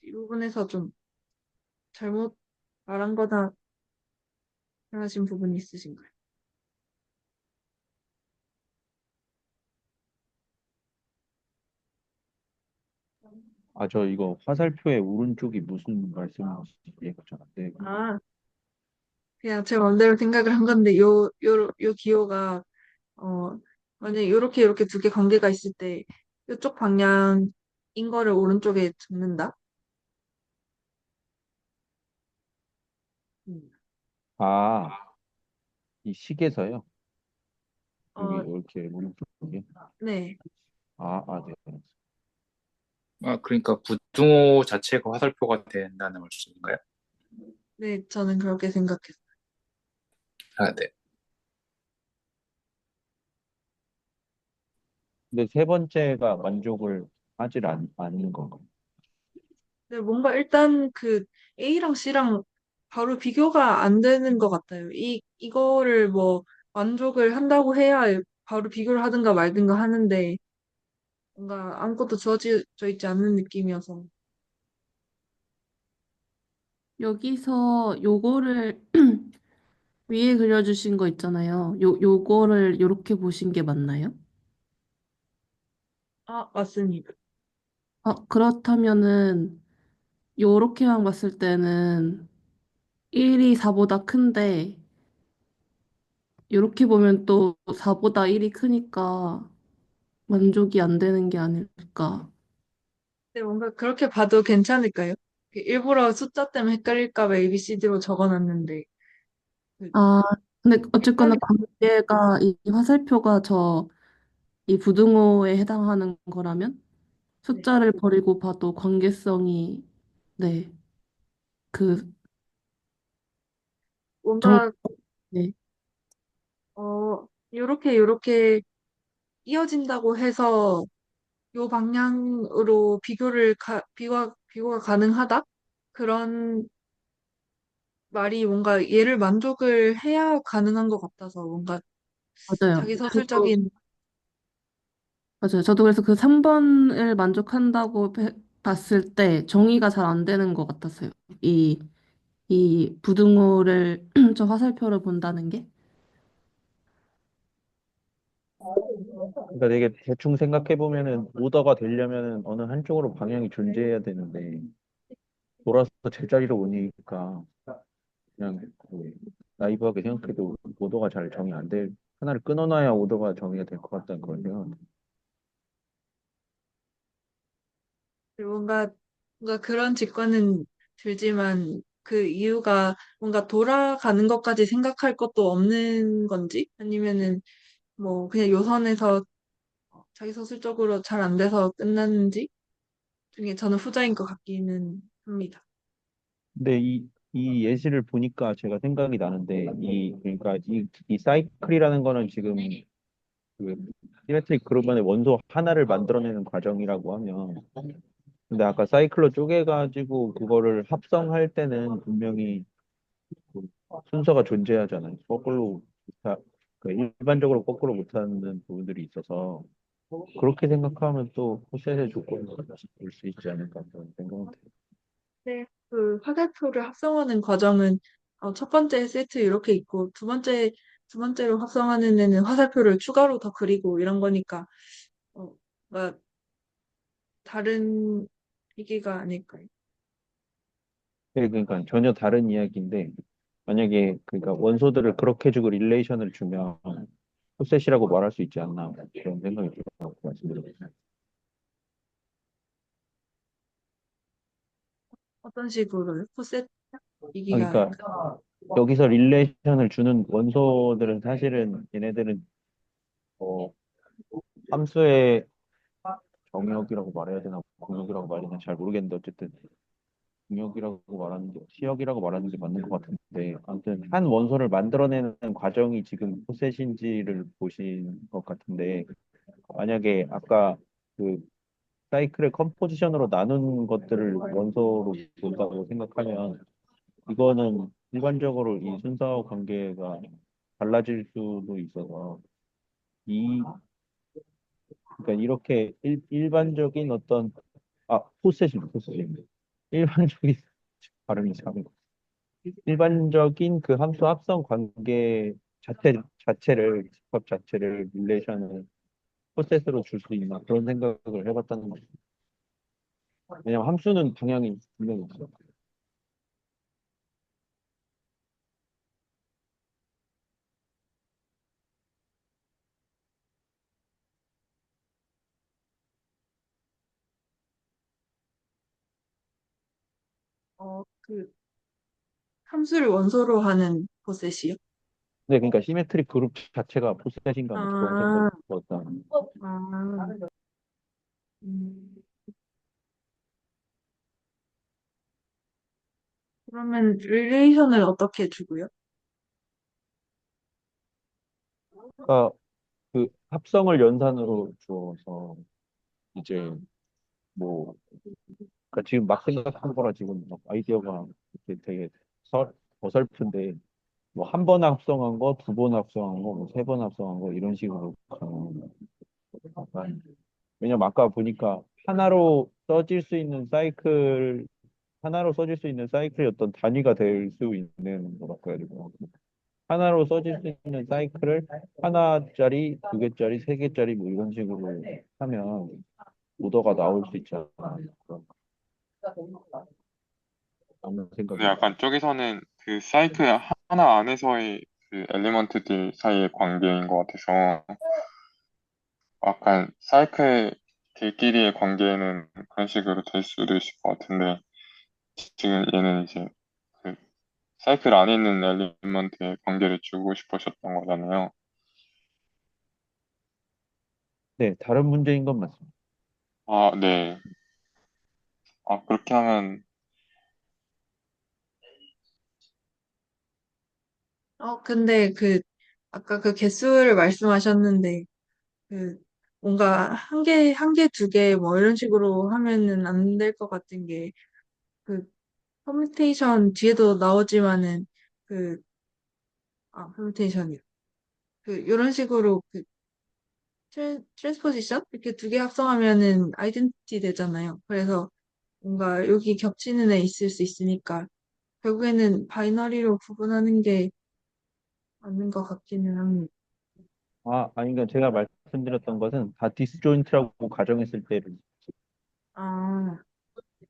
이 부분에서 좀 잘못 말한 거나 하신 부분이 있으신가요?
저 이거 화살표의 오른쪽이 무슨 말씀인지 이해가 잘 안 돼.
아, 그냥 제 마음대로 생각을 한 건데, 요 기호가, 어, 만약에 요렇게 두 개 관계가 있을 때, 이쪽 방향인 거를 오른쪽에 적는다? 음.
아, 이 식에서요? 여기
어,
이렇게 오른쪽에?
네.
네.
그러니까 부등호 자체가 화살표가 된다는 말씀인가요?
네, 저는 그렇게 생각했어요.
네.
근데 세 번째가 만족을 하질 않는 건가요?
근데 뭔가 일단 그 A랑 C랑 바로 비교가 안 되는 것 같아요. 이거를 뭐 만족을 한다고 해야 바로 비교를 하든가 말든가 하는데 뭔가 아무것도 주어져 있지 않는 느낌이어서.
여기서 요거를 위에 그려주신 거 있잖아요. 요거를 요렇게 보신 게 맞나요?
맞습니다.
그렇다면은 요렇게만 봤을 때는 1이 4보다 큰데 요렇게 보면 또 4보다 1이 크니까 만족이 안 되는 게 아닐까.
근데 뭔가 그렇게 봐도 괜찮을까요? 일부러 숫자 때문에 헷갈릴까 봐 ABCD로 적어놨는데 그
아, 근데 어쨌거나
헷갈리
관계가 이 화살표가 이 부등호에 해당하는 거라면
네.
숫자를 버리고 봐도 관계성이 네, 그 정,
뭔가
네.
요렇게 이어진다고 해서 요 방향으로 비교가 가능하다? 그런 말이 뭔가 얘를 만족을 해야 가능한 것 같아서 뭔가
맞아요.
자기
그거
서술적인,
맞아요. 저도 그래서 그 3번을 만족한다고 봤을 때 정의가 잘 안 되는 것 같았어요. 이 부등호를 저 화살표를 본다는 게.
그러니까 되게 대충 생각해 보면은 오더가 되려면은 어느 한쪽으로 방향이 존재해야 되는데 돌아서 제자리로 오니까 그냥 나이브하게 생각해도 오더가 잘 정의 안 될, 하나를 끊어놔야 오더가 정의가 될 것 같다는 그런 생각.
뭔가 그런 직관은 들지만 그 이유가 뭔가 돌아가는 것까지 생각할 것도 없는 건지 아니면은 뭐 그냥 요선에서 자기 서술적으로 잘 안 돼서 끝났는지 중에 저는 후자인 것 같기는 합니다.
근데 이 예시를 보니까 제가 생각이 나는데, 그러니까 이 사이클이라는 거는 지금 그 시메트릭 그룹만의 원소 하나를 만들어내는 과정이라고 하면, 근데 아까 사이클로 쪼개가지고 그거를 합성할 때는 분명히 그 순서가 존재하잖아요. 그 일반적으로 거꾸로 못하는 부분들이 있어서, 그렇게 생각하면 또 호셋의 조건을 볼 수 있지 않을까 그런 생각은 돼요.
네, 그 화살표를 합성하는 과정은 첫 번째 세트 이렇게 있고 두 번째로 합성하는 애는 화살표를 추가로 더 그리고 이런 거니까 뭔가 다른 얘기가 아닐까요?
네, 그러니까 전혀 다른 이야기인데, 만약에 그러니까 원소들을 그렇게 주고 릴레이션을 주면 호셋이라고 말할 수 있지 않나 그런 생각이 들어서 말씀드렸어요.
어떤 식으로요? 포셋
아,
얘기가
그러니까 여기서 릴레이션을 주는 원소들은 사실은 얘네들은 어, 함수의 정역이라고 말해야 되나 공역이라고 말해야 되나 잘 모르겠는데, 어쨌든 공역이라고 말하는 게 시역이라고 말하는 게 맞는 것 같은데, 아무튼 한 원소를 만들어내는 과정이 지금 포셋인지를 보신 것 같은데, 만약에 아까 그 사이클의 컴포지션으로 나눈 것들을 원소로 본다고 생각하면, 이거는 일반적으로 이 순서 관계가 달라질 수도 있어서, 이 그러니까 이렇게 일반적인 어떤 포셋입니다. 일반적인 발음이 참 일반적인 그 함수 합성 관계 집합 자체를 릴레이션을 포셋으로 줄 수 있나 그런 생각을 해봤다는 거죠. 왜냐면 함수는 방향이 분명히 있어요.
그 함수를 원소로 하는 포셋이요?
네, 그러니까 시메트릭 그룹 자체가 포셋인가 뭐 그런 생각이
아,
들었다.
아, 음, 그러면 릴레이션을 어떻게 주고요?
그러니까 그 합성을 연산으로 주어서 이제 뭐 그러니까 지금 막 생각한 거라 지금 막 아이디어가 이렇게 되게 어설픈데, 뭐 한 번 합성한 거, 두 번 합성한 거, 뭐 세 번 합성한 거 이런 식으로 가는 약간, 왜냐면 아까 보니까 하나로 써질 수 있는 사이클이 어떤 단위가 될 수 있는 거라고 가지고, 하나로 써질 수 있는 사이클을 하나짜리, 두 개짜리, 세 개짜리 뭐 이런 식으로 하면 오더가 나올 수 있잖아. 그런
근데
생각이.
약간 저기서는 그 사이클 하나 안에서의 그 엘리먼트들 사이의 관계인 것 같아서 약간 사이클들끼리의 관계는 그런 식으로 될 수도 있을 것 같은데 지금 얘는 이제 그 사이클 안에 있는 엘리먼트의 관계를 주고 싶으셨던 거잖아요.
네, 다른 문제인 건 맞습니다.
아, 네. 아, 그렇게 하면
근데 아까 그 개수를 말씀하셨는데, 그, 뭔가 한 개, 두 개, 뭐 이런 식으로 하면은 안 될 것 같은 게, 그, 퍼뮤테이션 뒤에도 나오지만은, 그, 퍼뮤테이션이요. 이런 식으로, 트랜스포지션? 이렇게 두 개 합성하면은 아이덴티티 되잖아요. 그래서 뭔가 여기 겹치는 애 있을 수 있으니까, 결국에는 바이너리로 구분하는 게 맞는 것 같기는 합니다.
아니, 그러니까 제가 말씀드렸던 것은 다 디스조인트라고 가정했을 때를.
아,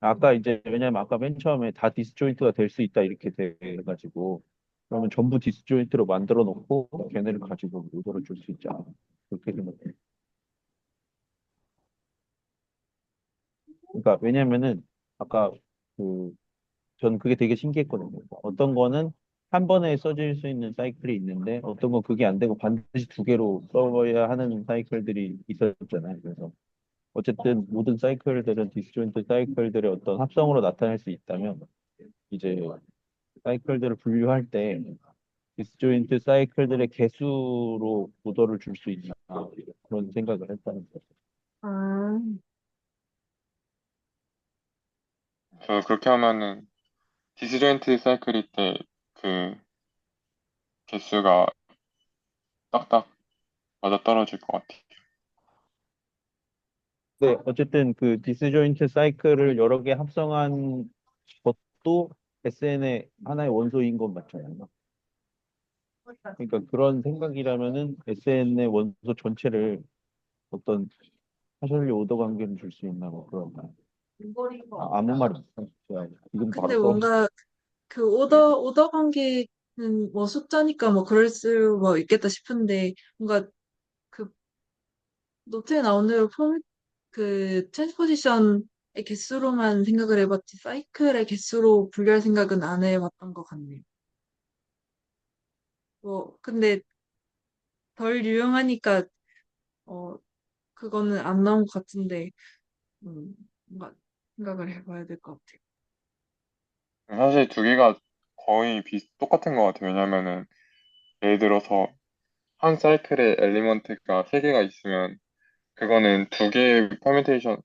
아까 이제, 왜냐면 아까 맨 처음에 다 디스조인트가 될 수 있다 이렇게 돼가지고, 그러면 전부 디스조인트로 만들어 놓고 걔네를 가지고 오더를 줄 수 있잖아. 그렇게 생각해요. 그러니까 왜냐면은 아까 그 전 그게 되게 신기했거든요. 어떤 거는 한 번에 써질 수 있는 사이클이 있는데 어떤 건 그게 안 되고 반드시 두 개로 써야 하는 사이클들이 있었잖아요. 그래서 어쨌든 모든 사이클들은 디스조인트 사이클들의 어떤 합성으로 나타낼 수 있다면 이제 사이클들을 분류할 때 디스조인트 사이클들의 개수로 오더를 줄 수 있나 그런 생각을 했다는 거죠.
아,
저 그렇게 하면은 디스조인트 사이클일 때 그 개수가 딱딱 맞아 떨어질 것 같아요.
네, 어쨌든 그 디스조인트 사이클을 여러 개 합성한 것도 SN의 하나의 원소인 건 맞잖아요. 그러니까 그런 생각이라면은 SN의 원소 전체를 어떤 하셜리 오더 관계를 줄 수 있나 뭐 그런 아무 말이 없어요. 제가 지금
근데
바로 떠오르.
뭔가 그 오더 관계는 뭐 숫자니까 뭐 그럴 수 뭐 있겠다 싶은데 뭔가 그 노트에 나온 대로 그 트랜스포지션의 개수로만 생각을 해봤지 사이클의 개수로 분류할 생각은 안 해봤던 것 같네요. 뭐 근데 덜 유용하니까 어 그거는 안 나온 것 같은데 뭔가 생각을 해봐야 될 것 같아요.
사실 두 개가 거의 똑같은 것 같아요. 왜냐면은 예를 들어서 한 사이클에 엘리먼트가 세 개가 있으면 그거는 두 개의 퍼뮤테이션,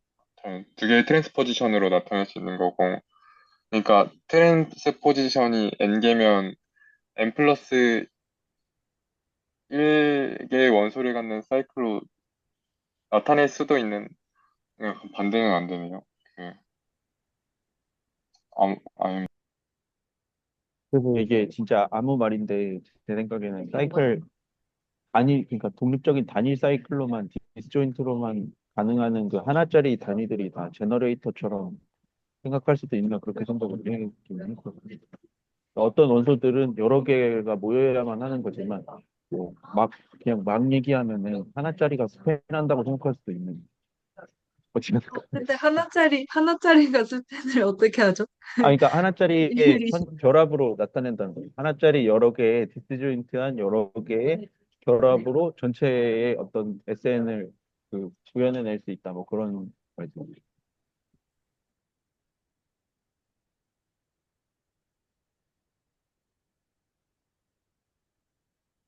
두 개의 트랜스포지션으로 나타낼 수 있는 거고, 그러니까 트랜스포지션이 n개면 n 플러스 1개의 원소를 갖는 사이클로 나타낼 수도 있는, 반대는 안 되네요. 그, 아니,
그래서 이게 진짜 아무 말인데 제 생각에는 사이클 단일 그러니까 독립적인 단일 사이클로만 디스조인트로만 가능한 그 하나짜리 단위들이 다 제너레이터처럼 생각할 수도 있나 그렇게 생각을 했거든요. 어떤 원소들은 여러 개가 모여야만 하는 거지만 뭐 막 그냥 막 얘기하면은 하나짜리가 스팬한다고 생각할 수도 있는 거지.
근데 하나짜리가 스팬을 어떻게 하죠?
아, 그러니까 하나짜리의
일일이
결합으로 나타낸다는 거예요. 하나짜리 여러 개의 디스조인트한 여러 개의 결합으로 전체의 어떤 SN을 그 구현해낼 수 있다. 뭐 그런 거죠.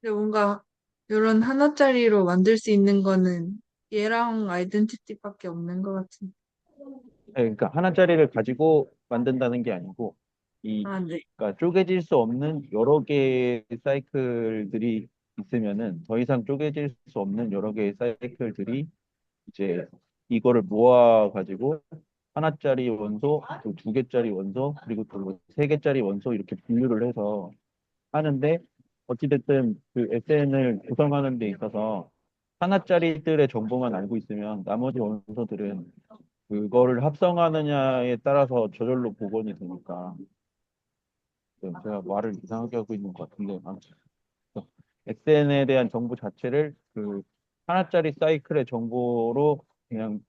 근데 뭔가 이런 하나짜리로 만들 수 있는 거는 얘랑 아이덴티티밖에 없는 것 같은데.
네, 그러니까 하나짜리를 가지고 만든다는 게 아니고 이
아, 네.
그러니까 쪼개질 수 없는 여러 개의 사이클들이 있으면은 더 이상 쪼개질 수 없는 여러 개의 사이클들이 이제 이거를 모아 가지고 하나짜리 원소, 또 두 개짜리 원소, 그리고 또 세 개짜리 원소 이렇게 분류를 해서 하는데 어찌됐든 그 SN을 구성하는 데 있어서 하나짜리들의 정보만 알고 있으면 나머지 원소들은 그거를 합성하느냐에 따라서 저절로 복원이 되니까 제가 말을 이상하게 하고 있는 것 같은데 아무튼 SN에 대한 정보 자체를 그 하나짜리 사이클의 정보로 그냥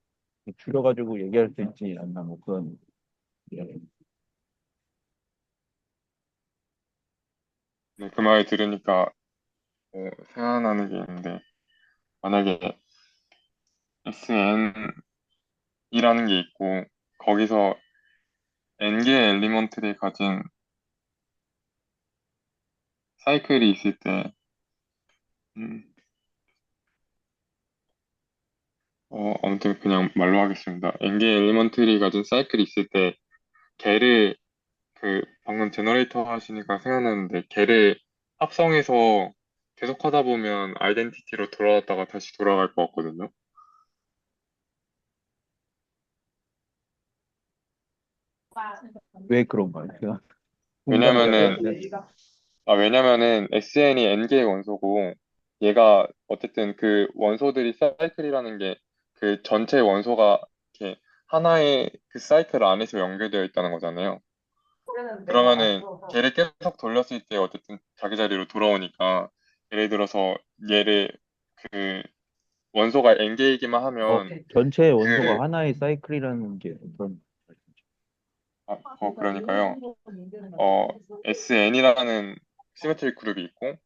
줄여가지고 얘기할 수 있지 않나 뭐 그런 이야기.
네, 그 말 들으니까 생각나는 게 있는데, 만약에 SN이라는 게 있고, 거기서 n개의 엘리먼트를 가진 사이클이 있을 때, 음, 아무튼 그냥 말로 하겠습니다. n개의 엘리먼트를 가진 사이클이 있을 때, 걔를, 방금 제너레이터 하시니까 생각나는데, 걔를 합성해서 계속 하다 보면 아이덴티티로 돌아왔다가 다시 돌아갈 것 같거든요.
왜 그런가요? 제가 궁금해요.
왜냐면은, 왜냐면은 SN이 n개의 원소고, 얘가 어쨌든 그 원소들이 사이클이라는 게 그 전체 원소가 이렇게 하나의 그 사이클 안에서 연결되어 있다는 거잖아요. 그러면은 걔를 계속 돌렸을 때 어쨌든 자기 자리로 돌아오니까 예를 들어서 얘를 그 원소가 n개이기만 하면
전체 원소가
그,
하나의 사이클이라는 게 어떤 말씀이죠?
그러니까요. 어, SN이라는 시메트릭 그룹이 있고,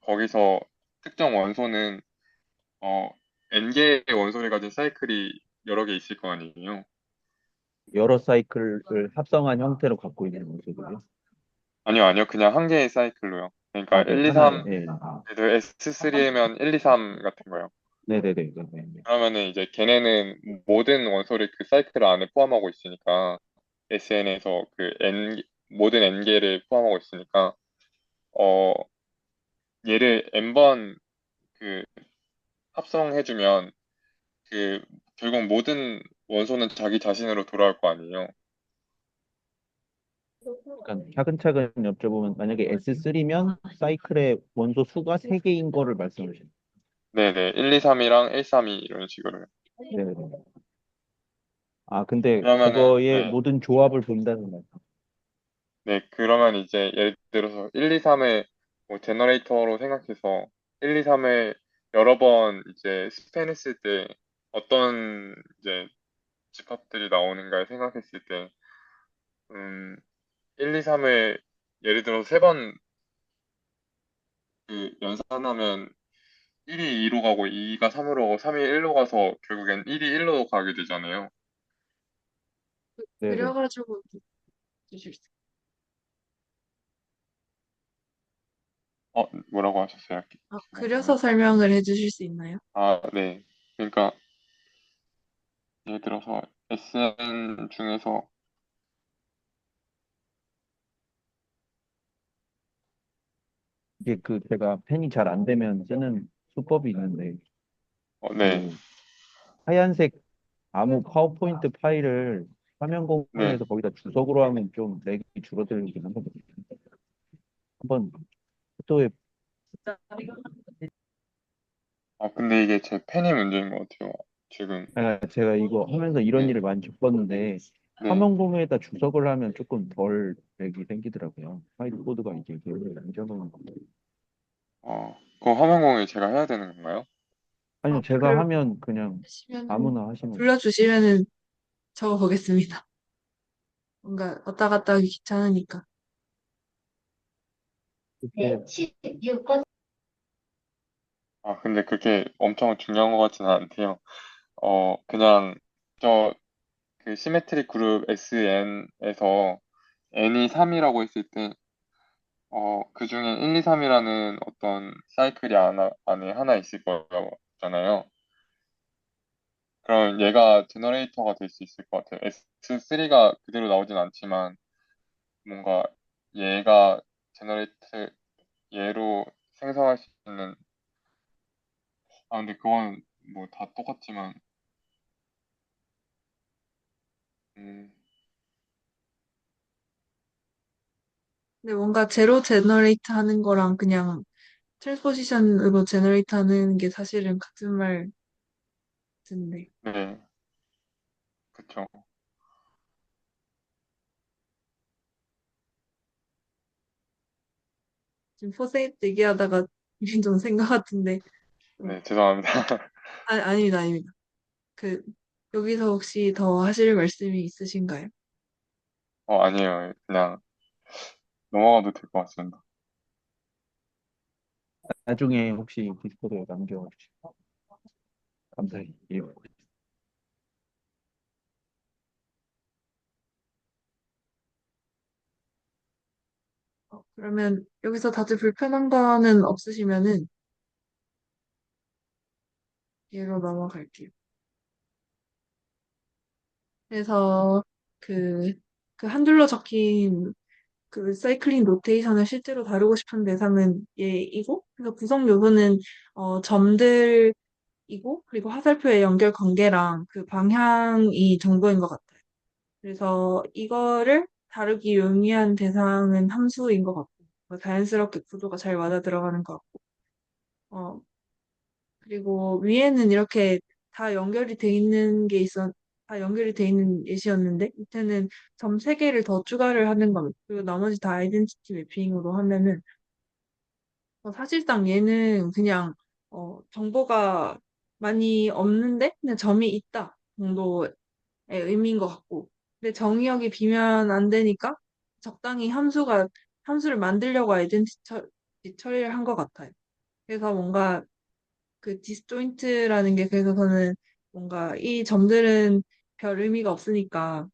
거기서 특정 원소는, 어, n개의 원소를 가진 사이클이 여러 개 있을 거 아니에요.
여러 사이클을 합성한 형태로 갖고 있는 원소들이요?
아니요, 아니요. 그냥 한 개의 사이클로요. 그러니까
아, 네,
1, 2,
하나에.
3,
네.
S3면 1, 2, 3 같은 거요.
네네네.
그러면은 이제 걔네는 모든 원소를 그 사이클 안에 포함하고 있으니까, SN에서 모든 n개를 포함하고 있으니까, 어, 얘를 n번 그 합성해주면 그 결국 모든 원소는 자기 자신으로 돌아올 거 아니에요.
그러니까 차근차근 여쭤보면 만약에 S3면 사이클의 원소 수가 3개인 거를 말씀하시는
네네. 1, 2, 3이랑 1, 3, 2 이런 식으로요.
거예요. 네. 아, 근데
그러면은,
그거의
네.
모든 조합을 본다는 말씀.
네. 그러면 이제 예를 들어서 1, 2, 3을 뭐 제너레이터로 생각해서 1, 2, 3을 여러 번 이제 스캔했을 때 어떤 이제 집합들이 나오는가를 생각했을 때, 1, 2, 3을 예를 들어 세 번 그 연산하면 1이 2로 가고 2가 3으로 가고 3이 1로 가서 결국엔 1이 1로 가게 되잖아요.
네네.
그려가지고 주실 수
뭐라고 하셨어요?
그려서 설명을 해주실 수 있나요?
네. 그러니까 예를 들어서 SN 중에서
이게 그 제가 펜이 잘 안 되면 쓰는 수법이 있는데
네,
그 하얀색 아무 파워포인트 파일을 화면
네.
공유해서 거기다 주석으로 하면 좀 렉이 줄어들긴 하거든요. 한번 포토에
근데 이게 제 펜이 문제인 것 같아요. 지금.
제가 이거 하면서 이런
네,
일을 많이 겪었는데
네.
화면 공유에다 주석을 하면 조금 덜 렉이 생기더라고요. 파일 코드가 이게 안정은
그거 화면 공유 제가 해야 되는 건가요?
아니요, 제가 하면 그냥
그러시면
아무나 하시면
불러주시면은 적어보겠습니다. 뭔가 왔다 갔다 하기 귀찮으니까.
그렇게
근데 그게 엄청 중요한 것 같지는 않대요. 그냥 저 그 시메트릭 그룹 SN에서 n이 3이라고 했을 때 그 중에 1, 2, 3이라는 어떤 사이클이 안에 하나 있을 거잖아요. 그럼 얘가 제너레이터가 될 수 있을 것 같아요. S3가 그대로 나오진 않지만 뭔가 얘가 제너레이터 얘로 생성할 수 있는 근데 그건 뭐 다 똑같지만 음,
근데 뭔가 제로 제너레이트 하는 거랑 그냥 트랜스포지션으로 제너레이트 하는 게 사실은 같은 말 같은데.
네, 그쵸.
지금 포세이트 얘기하다가 좀 생각 같은데. 좀,
네, 죄송합니다.
아닙니다, 아닙니다. 그, 여기서 혹시 더 하실 말씀이 있으신가요?
아니에요. 그냥 넘어가도 될 것 같습니다.
나중에 혹시 디스코드에 남겨주시면 감사해요.
그러면 여기서 다들 불편한 거는 없으시면은 얘로 넘어갈게요. 그래서 그, 그 한줄로 적힌 그 사이클링 노테이션을 실제로 다루고 싶은 대상은 얘이고, 그래서 구성 요소는 점들이고, 그리고 화살표의 연결 관계랑 그 방향이 정도인 것 같아요. 그래서 이거를 다루기 용이한 대상은 함수인 것 같고, 자연스럽게 구조가 잘 맞아 들어가는 것 같고, 어, 그리고 위에는 이렇게 다 연결이 돼 있는 다 연결이 돼 있는 예시였는데, 밑에는 점 3개를 더 추가를 하는 겁니다. 그리고 나머지 다 아이덴티티 매핑으로 하면은, 사실상 얘는 그냥, 정보가 많이 없는데 그냥 점이 있다 정도의 의미인 것 같고. 근데 정의역이 비면 안 되니까 적당히 함수를 만들려고 처리를 한 것 같아요. 그래서 뭔가 그 디스조인트라는 게 그래서 저는 뭔가 이 점들은 별 의미가 없으니까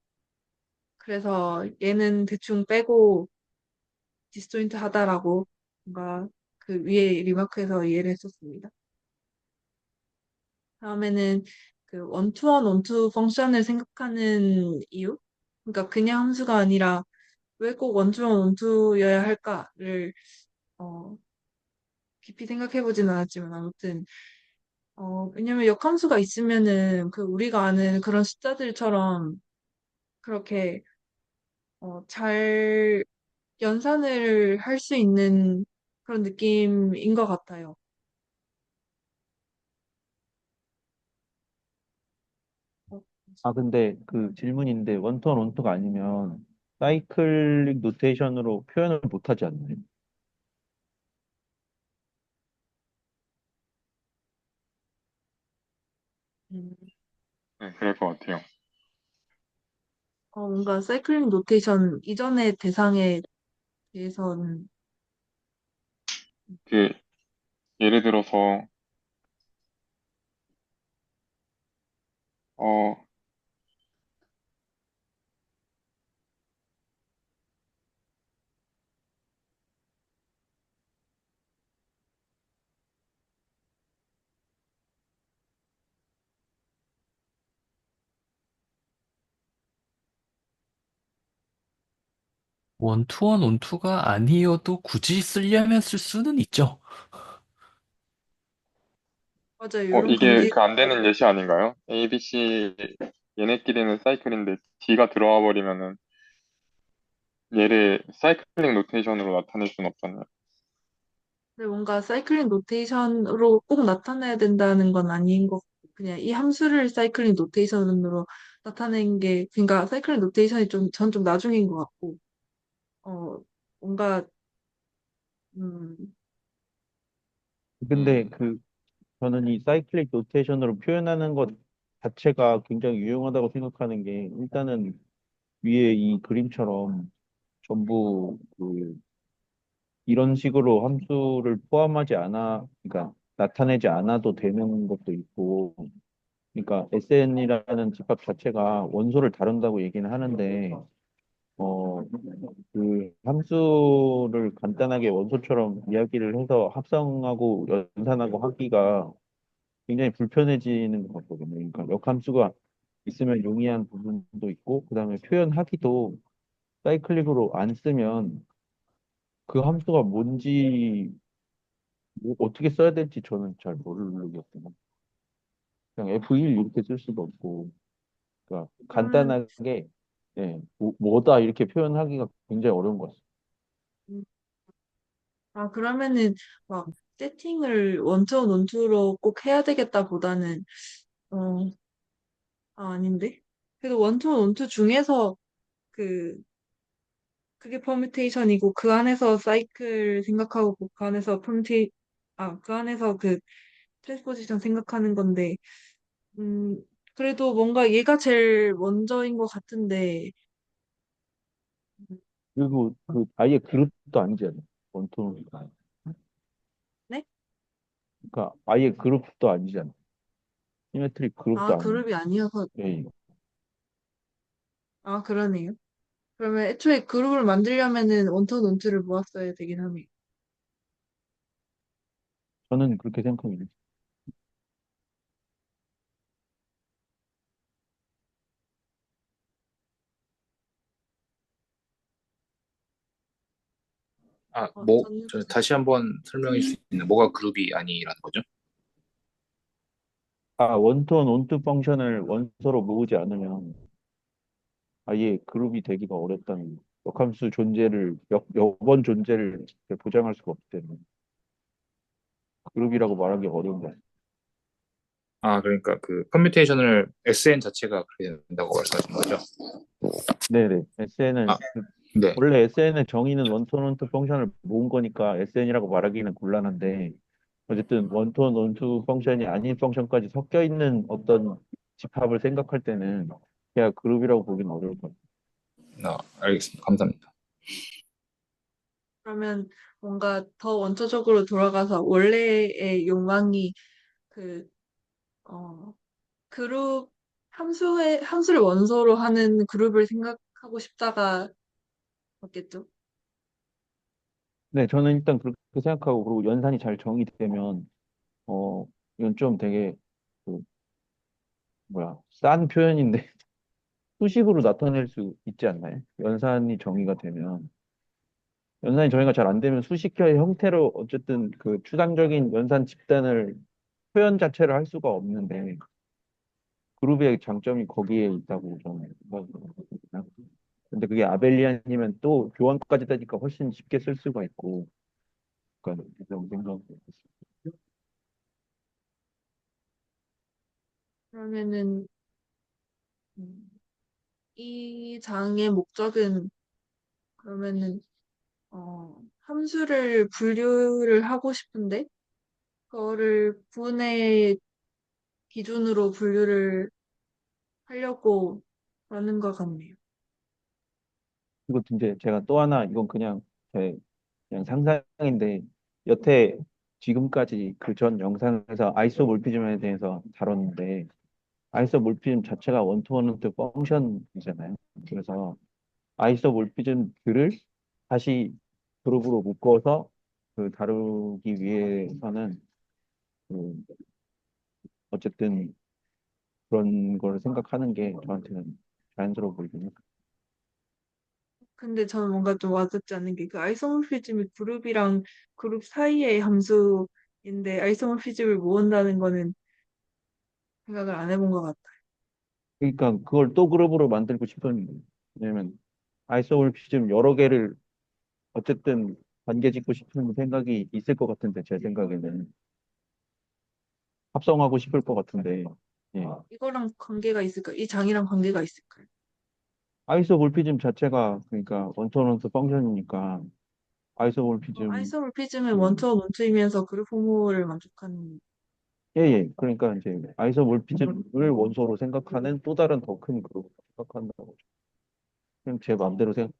그래서 얘는 대충 빼고 디스조인트 하다라고 뭔가 그 위에 리마크에서 이해를 했었습니다. 다음에는 그 원투원 원투 펑션을 생각하는 이유? 그러니까 그냥 함수가 아니라 왜 꼭 원투원 원투여야 할까를 어, 깊이 생각해보진 않았지만 아무튼 왜냐면 역함수가 있으면은 그 우리가 아는 그런 숫자들처럼 그렇게 잘 연산을 할 수 있는 그런 느낌인 것 같아요. 어,
근데 그 질문인데 원투원 원투가 아니면 사이클릭 노테이션으로 표현을 못하지 않나요?
음,
네, 그럴 것 같아요.
뭔가 사이클링 노테이션 이전의 대상에 대해서는
그, 예를 들어서, 어,
원투원 원투가 아니어도 굳이 쓰려면 쓸 수는 있죠.
맞아요. 이런
이게
관계
그 안 되는 예시 아닌가요? A, B, C, 얘네끼리는 사이클인데 D가 들어와 버리면은 얘를 사이클링 노테이션으로 나타낼 순 없잖아요.
근데 뭔가 사이클링 노테이션으로 꼭 나타내야 된다는 건 아닌 것 같고 그냥 이 함수를 사이클링 노테이션으로 나타낸 게 그러니까 사이클링 노테이션이 전 좀 나중인 것 같고 어 뭔가 음,
근데
음,
저는 이 사이클릭 노테이션으로 표현하는 것 자체가 굉장히 유용하다고 생각하는 게 일단은 위에 이 그림처럼 전부 이런 식으로 함수를 포함하지 않아, 그러니까 나타내지 않아도 되는 것도 있고, 그러니까 SN이라는 집합 자체가 원소를 다룬다고 얘기는 하는데, 어, 그 함수를 간단하게 원소처럼 이야기를 해서 합성하고 연산하고 하기가 굉장히 불편해지는 것 같거든요. 그러니까 역함수가 있으면 용이한 부분도 있고, 그 다음에 표현하기도 사이클릭으로 안 쓰면 그 함수가 뭔지 어떻게 써야 될지 저는 잘 모르겠어요. 그냥 F1 이렇게 쓸 수도 없고, 그러니까
그러면
간단하게 뭐다 이렇게 표현하기가 굉장히 어려운 것 같아요.
음, 그러면은 막 세팅을 원투원 원투로 꼭 해야 되겠다 보다는 어, 아닌데? 그래도 원투원 원투 중에서 그 그게 퍼뮤테이션이고 그 안에서 사이클 생각하고 그 안에서 그 안에서 그 트랜스포지션 생각하는 건데 음 그래도 뭔가 얘가 제일 먼저인 것 같은데 음,
그리고 아예 그룹도 아니잖아요. 원투는.
네?
그러니까 아예 그룹도 아니잖아요. 시메트릭 그룹도 아니에요.
그룹이 아니어서
예,
그러네요. 그러면 애초에 그룹을 만들려면은 원투원 원투를 모았어야 되긴 하네요.
저는 그렇게 생각합니다.
저는
다시 한번 설명해 줄 수 있는 뭐가 그룹이 아니라는 거죠?
원투원 원투 펑션을 원소로 모으지 않으면 아예 그룹이 되기가 어렵다는 역함수 존재를 여번 존재를 보장할 수가 없기 때문에 그룹이라고 말하기 어려운 거예요.
그러니까 그 커뮤테이션을 SN 자체가 그래야 된다고 말씀하신 거죠?
네네. SN은
아, 네.
원래 SN의 정의는 원투원 원투 펑션을 모은 거니까 SN이라고 말하기는 곤란한데 어쨌든 원투원 원투 펑션이 아닌 펑션까지 섞여 있는 어떤 집합을 생각할 때는 그냥 그룹이라고 보기는 어려울 것 같아요.
알겠습니다. 감사합니다.
그러면 뭔가 더 원초적으로 돌아가서 원래의 욕망이 그, 어, 그룹, 함수를 원소로 하는 그룹을 생각하고 싶다가 맞겠죠?
네, 저는 일단 그렇게 생각하고 그리고 연산이 잘 정의되면 어 이건 좀 되게 그 뭐야 싼 표현인데 수식으로 나타낼 수 있지 않나요? 연산이 정의가 잘 안 되면 수식의 형태로 어쨌든 그 추상적인 연산 집단을 표현 자체를 할 수가 없는데 그룹의 장점이 거기에 있다고 저는 생각합니다. 근데 그게 아벨리안이면 또 교환까지 되니까 훨씬 쉽게 쓸 수가 있고 그러니까 그런 생각이 있습니다.
그러면은, 음, 이 장의 목적은 그러면은, 함수를 분류를 하고 싶은데, 그거를 분의 기준으로 분류를 하려고 하는 것 같네요.
그리고 이제 제가 또 하나 이건 제 그냥 상상인데 여태 지금까지 그 전 영상에서 아이소몰피즘에 대해서 다뤘는데 아이소몰피즘 자체가 원투원원투 펑션이잖아요. 그래서 아이소몰피즘들을 다시 그룹으로 묶어서 그 다루기 위해서는 그 어쨌든 그런 걸 생각하는 게 저한테는 자연스러워 보이긴 해요.
근데 저는 뭔가 좀 와닿지 않는 게 그 아이소모피즘이 그룹이랑 그룹 사이의 함수인데 아이소모피즘을 모은다는 거는 생각을 안 해본 것 같아요.
그러니까 그걸 또 그룹으로 만들고 싶은 거예요. 왜냐면 아이소몰피즘 여러 개를 어쨌든 관계 짓고 싶은 생각이 있을 것 같은데 제 생각에는 합성하고 싶을 것 같은데 예.
이거랑 관계가 있을까요? 이 장이랑 관계가 있을까요?
아이소몰피즘 자체가 그러니까 원톤원투 펑션이니까 아이소몰피즘
아이소모피즘은 원투와 원투이면서 그룹 호모를 만족하는
예예 그러니까 이제 아이소몰피즘을 원소로 생각하는 또 다른 더 큰 그룹 생각한다고 그냥 제 마음대로 생각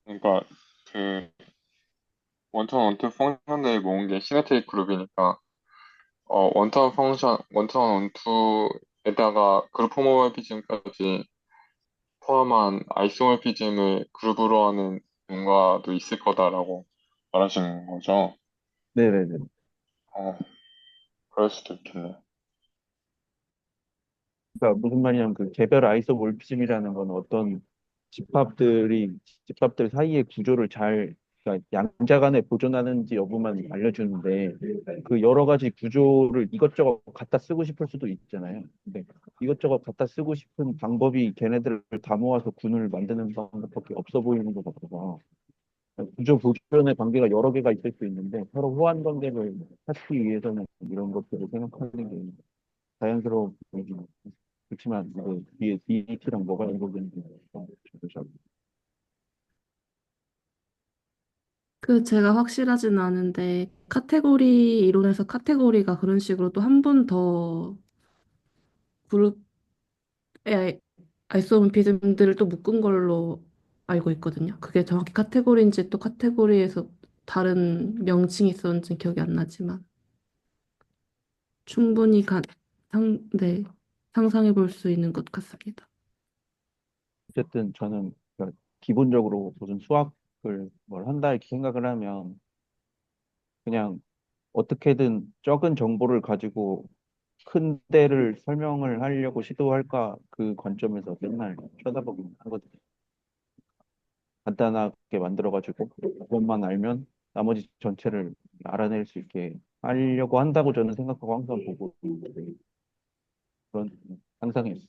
그러니까 그 원턴 원투 펑션들이 모은 게 시메트릭 그룹이니까 원턴 원투에다가 그룹 호모모피즘까지 포함한 아이소모피즘을 그룹으로 하는 뭔가도 있을 거다라고 말하시는 거죠.
네네네
어, 그럴 수도 있겠네요.
그러니까 무슨 말이냐면 그 개별 아이소몰피즘이라는 건 어떤 집합들 사이의 구조를 그러니까 양자 간에 보존하는지 여부만 알려주는데 그 여러 가지 구조를 이것저것 갖다 쓰고 싶을 수도 있잖아요. 근데 이것저것 갖다 쓰고 싶은 방법이 걔네들을 다 모아서 군을 만드는 방법밖에 없어 보이는 것 같아서 구조 보존의 관계가 여러 개가 있을 수 있는데 서로 호환 관계를 찾기 위해서는 이런 것들을 생각하는 게 자연스러워 보이긴 그렇지만 이거 뒤에 DAT랑 뭐가 연결되는지 저도 잘
그 제가 확실하진 않은데 카테고리 이론에서 카테고리가 그런 식으로 또 한 번 더 그룹의 아이소모피즘들을 또 묶은 걸로 알고 있거든요. 그게 정확히 카테고리인지 또 카테고리에서 다른 명칭이 있었는지 기억이 안 나지만 충분히 네, 상상해 볼 수 있는 것 같습니다.
어쨌든 저는 기본적으로 무슨 수학을 뭘 한다 이렇게 생각을 하면 그냥 어떻게든 적은 정보를 가지고 큰 데를 설명을 하려고 시도할까 그 관점에서 맨날 쳐다보긴 하거든요. 간단하게 만들어가지고 그것만 알면 나머지 전체를 알아낼 수 있게 하려고 한다고 저는 생각하고 항상 보고 있는데 그런 상상했어.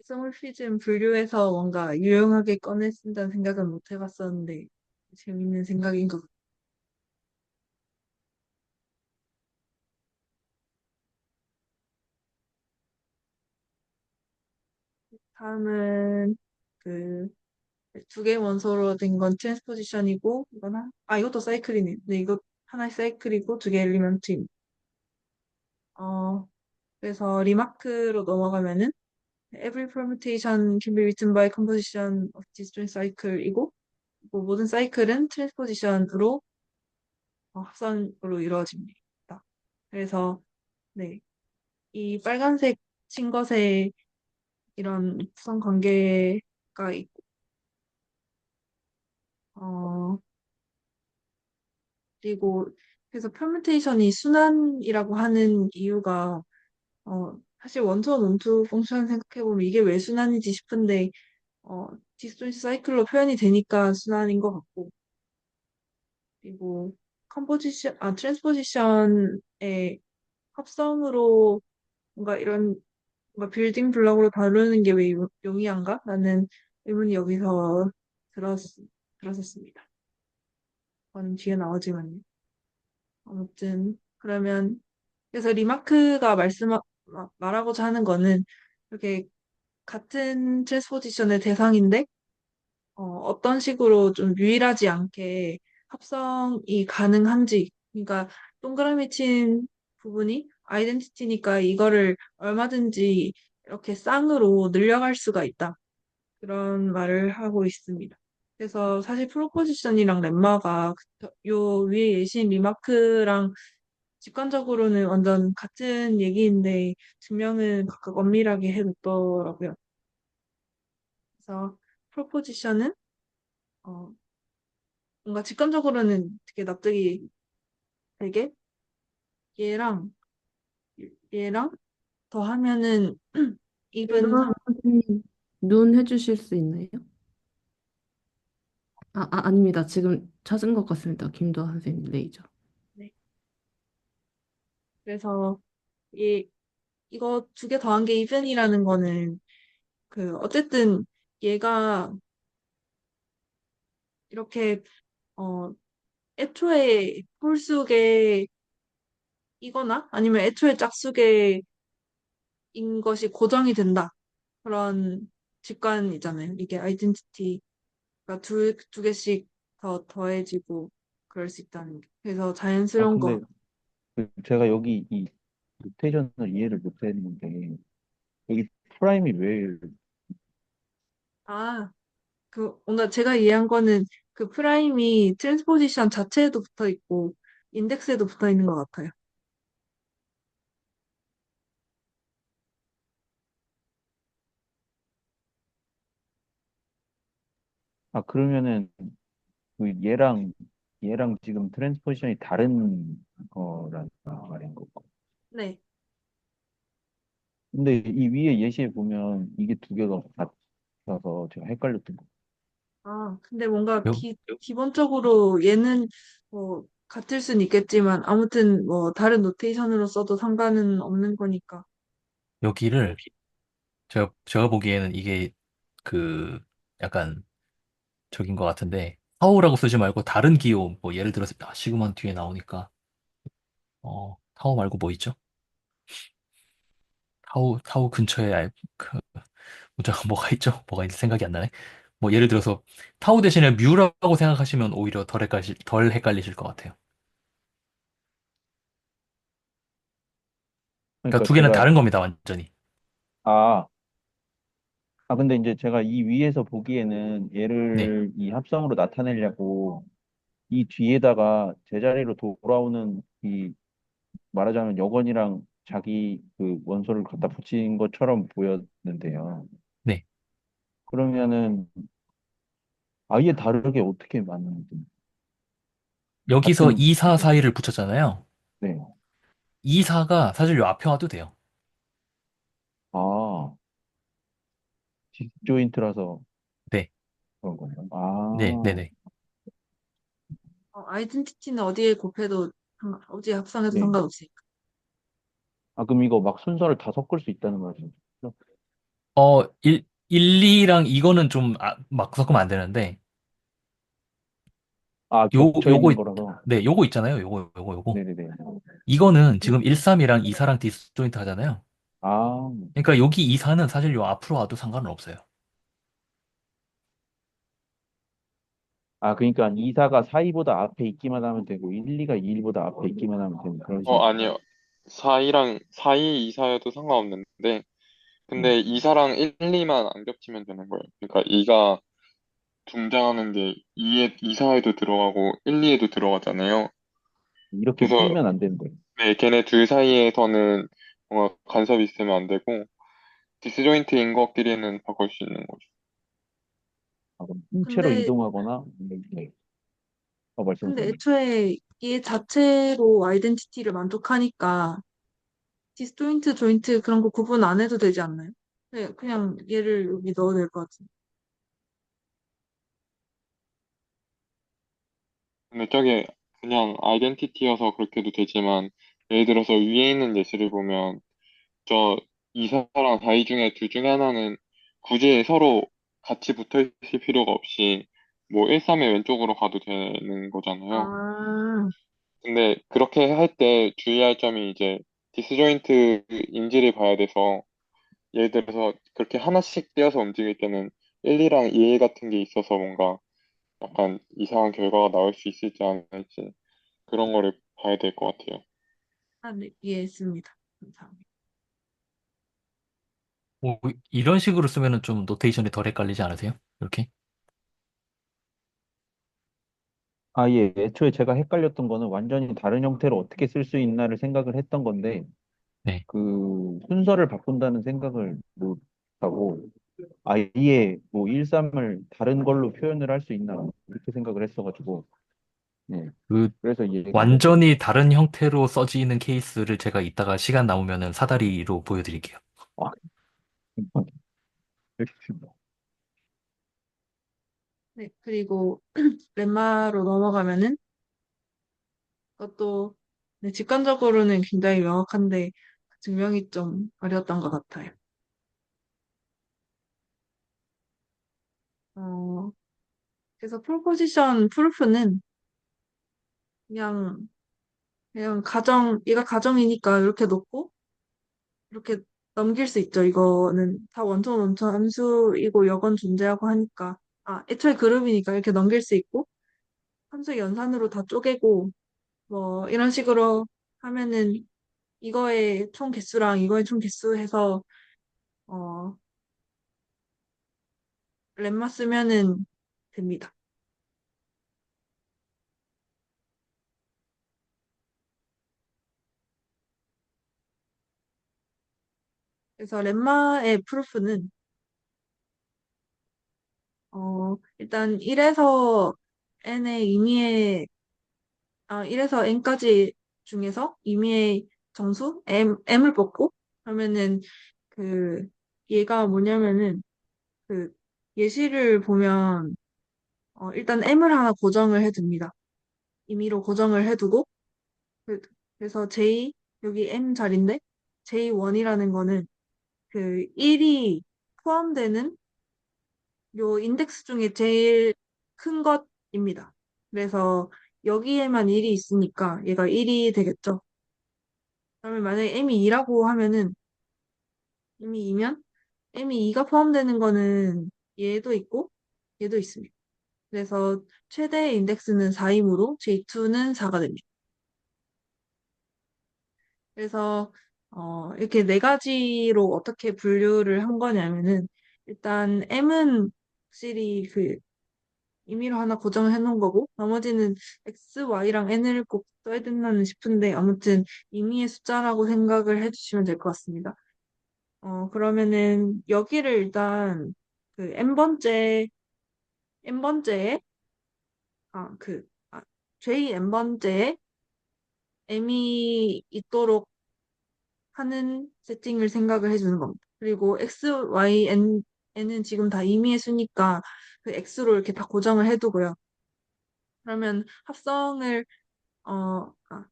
아이소모피즘 분류해서 뭔가 유용하게 꺼내 쓴다는 생각은 못 해봤었는데 재밌는 생각인 것 같아요. 다음은 그 두 개 원소로 된 건 트랜스포지션이고 이것도 사이클이네. 네, 이거 하나의 사이클이고 두 개 엘리먼트입니다. 그래서 리마크로 넘어가면은 every permutation can be written by composition of disjoint cycle이고 뭐 모든 사이클은 트랜스포지션으로 합선으로 이루어집니다. 그래서 네, 이 빨간색 친 것에 이런 구성 관계가 있고 어, 그리고 그래서 permutation이 순환이라고 하는 이유가 사실 원투원 원투 펑션 생각해보면 이게 왜 순환이지 싶은데 어, 디스존스 사이클로 표현이 되니까 순환인 것 같고 그리고 트랜스포지션의 합성으로 뭔가 이런 뭔가 빌딩 블럭으로 다루는 게 왜 용이한가? 라는 의문이 여기서 들었, 들었었습니다. 그건 뒤에 나오지만요. 아무튼 그러면 그래서 리마크가 말하고자 하는 거는 이렇게 같은 트랜스포지션의 대상인데 어떤 식으로 좀 유일하지 않게 합성이 가능한지 그러니까 동그라미 친 부분이 아이덴티티니까 이거를 얼마든지 이렇게 쌍으로 늘려갈 수가 있다. 그런 말을 하고 있습니다. 그래서 사실 프로포지션이랑 렘마가 요 위에 예시인 리마크랑 직관적으로는 완전 같은 얘기인데 증명은 각각 엄밀하게 해뒀더라고요. 그래서 프로포지션은 어, 뭔가 직관적으로는 되게 납득이 되게 얘랑 얘랑 더 하면은 even
김도환 선생님, 눈 해주실 수 있나요? 아닙니다. 지금 찾은 것 같습니다. 김도환 선생님 레이저.
네. 그래서 이 이거 두 개 더한 게 even이라는 거는 그 어쨌든 얘가 이렇게 어 애초에 홀수계 이거나 아니면 애초에 짝수계인 것이 고정이 된다. 그런 직관이잖아요. 이게 아이덴티티가 두 개씩 더 더해지고 그럴 수 있다는 게. 그래서 자연스러운 거.
근데 제가 여기 이 노테이션을 이해를 못했는데 여기 프라임이 왜
아, 뭔가 제가 이해한 거는 그 프라임이 트랜스포지션 자체에도 붙어 있고 인덱스에도 붙어 있는 것 같아요.
그러면은 그 얘랑 지금 트랜스포지션이 다른 거란 말인 거고.
네.
근데 이 위에 예시에 보면 이게 두 개가 같아서 제가 헷갈렸던 거.
근데 뭔가
여,
기본적으로 얘는 뭐 같을 순 있겠지만 아무튼 뭐 다른 노테이션으로 써도 상관은 없는 거니까.
여기를 제가 보기에는 이게 그 약간 적인 것 같은데 타오라고 쓰지 말고 다른 기호 뭐 예를 들어서 시그만 뒤에 나오니까 타오 말고 뭐 있죠? 타오 근처에 문자가 뭐가 있죠? 뭐가 있는지 생각이 안 나네. 뭐 예를 들어서 타오 대신에 뮤라고 생각하시면 오히려 덜 헷갈리실 것 같아요. 그러니까
그러니까
두 개는 다른 겁니다, 완전히.
아, 근데 이제 제가 이 위에서 보기에는
네,
얘를 이 합성으로 나타내려고 이 뒤에다가 제자리로 돌아오는 이 말하자면 여건이랑 자기 그 원소를 갖다 붙인 것처럼 보였는데요.
네.
그러면은 아예 다르게 어떻게 맞는지.
여기서
같은,
2, 4 사이를 붙였잖아요.
네.
2, 4가 사실 요 앞에 와도 돼요.
아, 딥조인트라서
네,
그런 건가요?
네, 네,
아,
네.
아이덴티티는 어디에 곱해도 어디에 합성해도
네.
상관없으니까.
그럼 이거 막 순서를 다 섞을 수 있다는 말이죠.
2랑 이거는 좀 막 섞으면 안 되는데
겹쳐
요거
있는 거라서.
네, 요거 있잖아요. 요거.
네네네.
이거는 지금 1, 3이랑 2, 4랑 디스조인트 하잖아요.
아,
그러니까 여기 이사는 사실 요 앞으로 와도 상관은 없어요.
그러니까 2사가 4, 2보다 앞에 있기만 하면 되고 1, 2가 2, 1보다 앞에 있기만 하면 되는 그런 식이죠.
아니요. 4이랑 4이 이사여도 상관없는데,
네.
근데 2사랑 1, 2만 안 겹치면 되는 거예요. 그러니까 2가 등장하는 게 2사에도 들어가고 1, 2에도 들어가잖아요.
이렇게
그래서
끼면 안 되는 거예요.
네, 걔네 둘 사이에서는 뭔가 간섭이 있으면 안 되고, 디스조인트인 것끼리는 바꿀 수 있는 거죠.
그럼 통째로
근데,
이동하거나 네. 말씀하세요.
근데 애초에 얘 자체로 아이덴티티를 만족하니까 디스조인트, 조인트 그런 거 구분 안 해도 되지 않나요? 네, 그냥 얘를 여기 넣어도 될 것 같은데.
근데 저게 그냥 아이덴티티여서 그렇게도 되지만, 예를 들어서 위에 있는 예시를 보면, 저 2사랑 4이 중에 둘 중에 하나는 굳이 서로 같이 붙어 있을 필요가 없이, 뭐 1, 3의 왼쪽으로 가도 되는 거잖아요.
아,
근데 그렇게 할 때 주의할 점이 이제 디스조인트 인지를 봐야 돼서, 예를 들어서 그렇게 하나씩 떼어서 움직일 때는 1, 2랑 2 같은 게 있어서 뭔가 약간 이상한 결과가 나올 수 있을지 안 할지 그런 거를 봐야 될 것 같아요.
네, 이해했습니다. 감사합니다.
이런 식으로 쓰면은 좀 노테이션이 덜 헷갈리지 않으세요? 이렇게?
예. 애초에 제가 헷갈렸던 거는 완전히 다른 형태로 어떻게 쓸 수 있나를 생각을 했던 건데,
네.
그 순서를 바꾼다는 생각을 못 하고, 아예 뭐 1, 3을 다른 걸로 표현을 할 수 있나, 이렇게 생각을 했어가지고, 네.
그
그래서 이해가 안 됐던 거예요.
완전히 다른 형태로 써지는 케이스를 제가 이따가 시간 남으면은 사다리로 보여드릴게요.
아, 알겠습니다.
네, 그리고 lemma로 넘어가면은 그것도 네, 직관적으로는 굉장히 명확한데 증명이 좀 어려웠던 것 같아요. 어, 그래서 프로포지션 프루프는 그냥 얘가 가정이니까 이렇게 놓고 이렇게 넘길 수 있죠. 이거는 다 원천 원천 함수이고 여건 존재하고 하니까 애초에 그룹이니까 이렇게 넘길 수 있고 함수 연산으로 다 쪼개고 뭐 이런 식으로 하면은 이거의 총 개수랑 이거의 총 개수 해서 어 lemma 쓰면은 됩니다. 그래서 lemma의 프루프는 일단 1에서 n의 임의의 1에서 n까지 중에서 임의의 정수 m을 뽑고 그러면은 그 얘가 뭐냐면은 그 예시를 보면 일단 m을 하나 고정을 해둡니다. 임의로 고정을 해두고 그- 그래서 j 여기 m 자리인데 j1이라는 거는 그 1이 포함되는 요 인덱스 중에 제일 큰 것입니다. 그래서 여기에만 1이 있으니까 얘가 1이 되겠죠. 그러면 만약에 m이 2라고 하면은 m이 2면 m이 2가 포함되는 거는 얘도 있고 얘도 있습니다. 그래서 최대 인덱스는 4이므로 J2는 4가 됩니다. 그래서 이렇게 네 가지로 어떻게 분류를 한 거냐면은 일단 m은 확실히 그 임의로 하나 고정을 해놓은 거고 나머지는 x, y랑 n을 꼭 써야 된다는 싶은데 아무튼 임의의 숫자라고 생각을 해주시면 될 것 같습니다. 그러면은 여기를 일단 그 n번째에 jn번째에 m이 있도록 하는 세팅을 생각을 해주는 겁니다. 그리고 x, y, n은 지금 다 임의의 수니까 그 x로 이렇게 다 고정을 해두고요. 그러면 어, 아,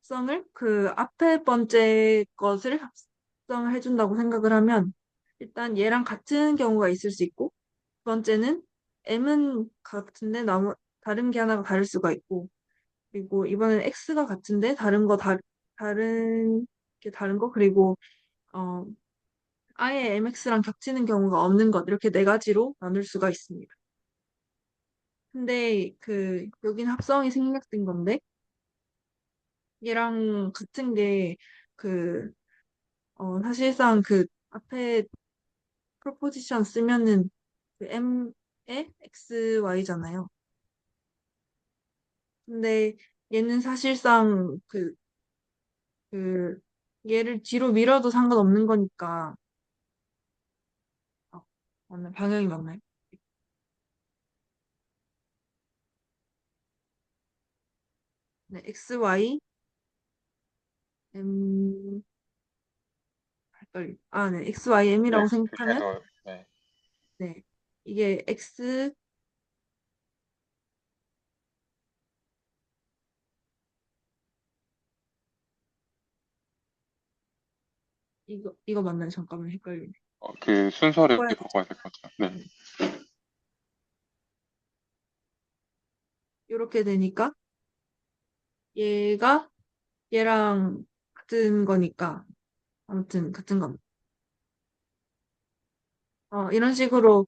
합성을 그 앞에 번째 것을 합성을 해준다고 생각을 하면 일단 얘랑 같은 경우가 있을 수 있고 두 번째는 m은 같은데 다른 게 하나가 다를 수가 있고 그리고 이번엔 x가 같은데 다른 게 다른 거 그리고 어, 아예 mx랑 겹치는 경우가 없는 것 이렇게 네 가지로 나눌 수가 있습니다. 근데 여긴 합성이 생략된 건데 얘랑 같은 게 그, 사실상 앞에 프로포지션 쓰면은 m에 xy잖아요. 근데 얘는 사실상 그, 얘를 뒤로 밀어도 상관없는 거니까, 맞나? 방향이 맞나요? 네, xy, m, 헷갈려. 네, xy,
네,
m이라고 생각하면,
그래도, 네.
네, 이게 이거 맞나요? 잠깐만, 헷갈리네.
그 순서를
바꿔야 되죠.
바꿔야 될 것 같아요. 네.
네. 이렇게 되니까, 얘가 얘랑 같은 거니까, 아무튼 같은 겁니다. 이런 식으로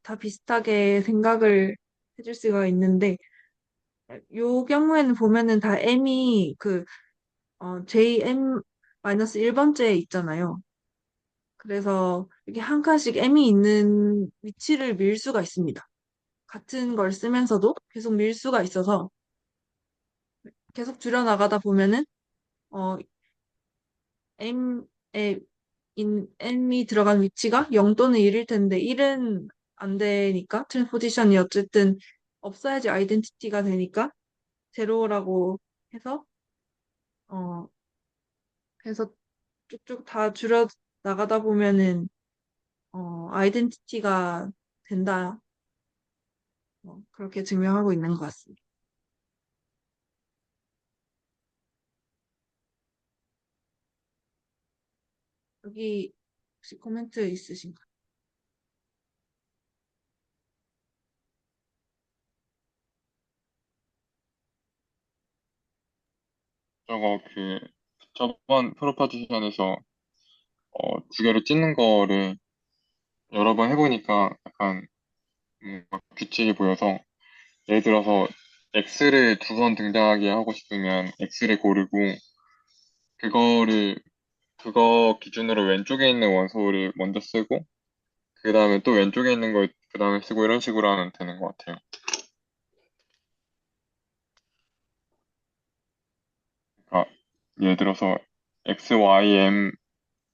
다 비슷하게 생각을 해줄 수가 있는데, 요 경우에는 보면은 다 m이 JM-1번째에 있잖아요. 그래서 이게 한 칸씩 m이 있는 위치를 밀 수가 있습니다. 같은 걸 쓰면서도 계속 밀 수가 있어서 계속 줄여나가다 보면은 어, m에 m이 들어간 위치가 0 또는 1일 텐데 1은 안 되니까 트랜스포지션이 어쨌든 없어야지 아이덴티티가 되니까 제로라고 해서 어, 그래서 쭉쭉 다 줄여 나가다 보면은 아이덴티티가 된다. 그렇게 증명하고 있는 것 같습니다. 여기 혹시 코멘트 있으신가요?
저거 저번 프로포지션에서 두 개를 찢는 거를 여러 번 해보니까 약간 막 규칙이 보여서 예를 들어서 X를 두 번 등장하게 하고 싶으면 X를 고르고 그거를 그거 기준으로 왼쪽에 있는 원소를 먼저 쓰고 그 다음에 또 왼쪽에 있는 걸 그 다음에 쓰고 이런 식으로 하면 되는 것 같아요. 그러니까 예를 들어서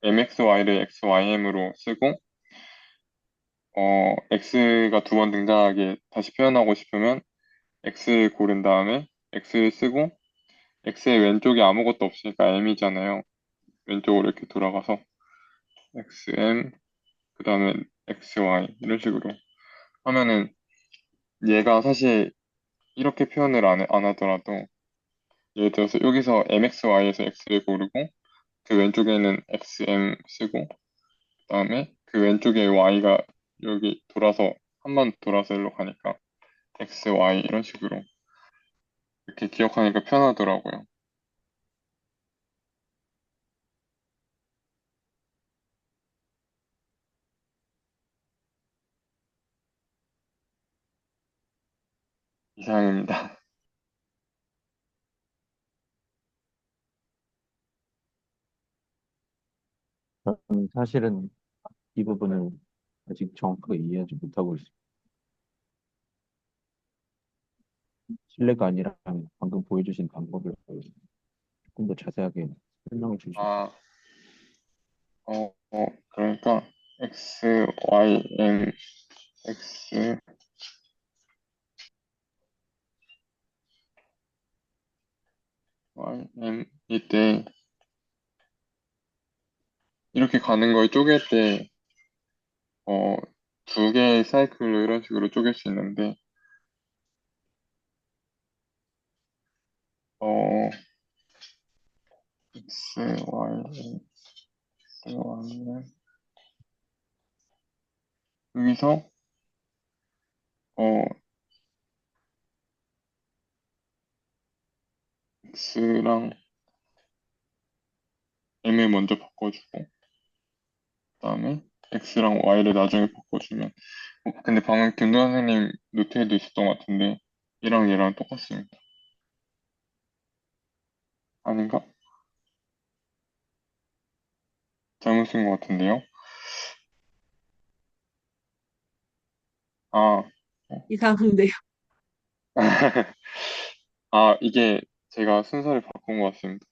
MXY를 XYM으로 쓰고 X가 두 번 등장하게 다시 표현하고 싶으면 X를 고른 다음에 X를 쓰고 X의 왼쪽에 아무것도 없으니까 M이잖아요. 왼쪽으로 이렇게 돌아가서 XM 그 다음에 XY 이런 식으로 하면은 얘가 사실 이렇게 표현을 안 하더라도 예를 들어서 여기서 MXY에서 X를 고르고 그 왼쪽에는 XM 쓰고 그다음에 그 왼쪽에 Y가 여기 돌아서 한 번 돌아서 일로 가니까 XY 이런 식으로 이렇게 기억하니까 편하더라고요. 이상입니다.
저는 사실은 이 부분을 아직 정확하게 이해하지 못하고 있어요. 실례가 아니라 방금 보여주신 방법을 조금 더 자세하게 설명해 주시죠.
아, 그러니까 XYM X Y M 이때 이렇게 가는 걸 쪼갤 때 어, 두 개의 사이클로 이런 식으로 쪼갤 수 있는데 어, X, Y, X, Y는 여기서 어, X랑 M을 먼저 바꿔주고 그다음에 x랑 y를 나중에 바꿔주면 근데 방금 김도 선생님 노트에도 있었던 것 같은데 얘랑 똑같습니다. 아닌가? 잘못 쓴 것 같은데요? 아,
이상한데요.
아, 이게 제가 순서를 바꾼 것 같습니다.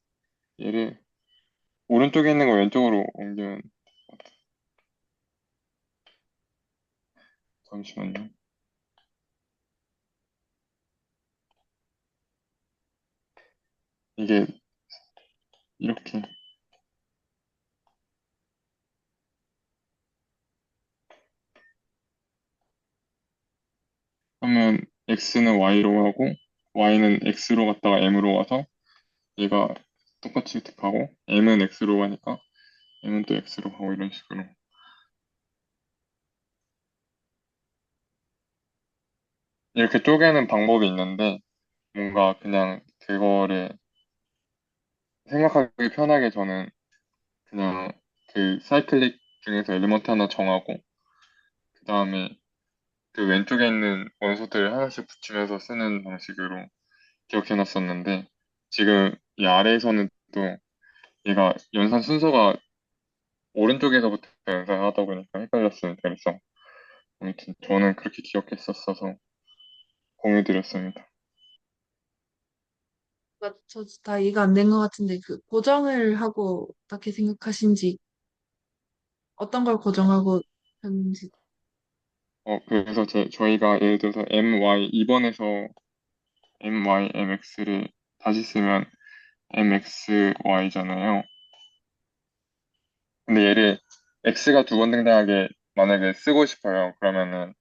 얘를 오른쪽에 있는 거 왼쪽으로 옮기면, 잠시만요. 이게 이렇게 하면 x는 y로 하고, y는 x로 갔다가 m으로 와서 얘가 똑같이 득하고, m은 x로 가니까 m은 또 x로 가고 이런 식으로. 이렇게 쪼개는 방법이 있는데, 뭔가 그냥 그거를 생각하기 편하게 저는 그냥 그 사이클릭 중에서 엘리먼트 하나 정하고, 그 다음에 그 왼쪽에 있는 원소들 하나씩 붙이면서 쓰는 방식으로 기억해놨었는데, 지금 이 아래에서는 또 얘가 연산 순서가 오른쪽에서부터 연산하다 보니까 헷갈렸습니다. 그래서 아무튼 저는 그렇게 기억했었어서 공유드렸습니다.
저 다 이해가 안 된 것 같은데, 그 고정을 하고 어떻게 생각하신지, 어떤 걸 고정하고 했는지.
그래서 저희가 예를 들어서 my 2번에서 my mx를 다시 쓰면 mxy잖아요. 근데 얘를 x가 두 번 등장하게 만약에 쓰고 싶어요. 그러면은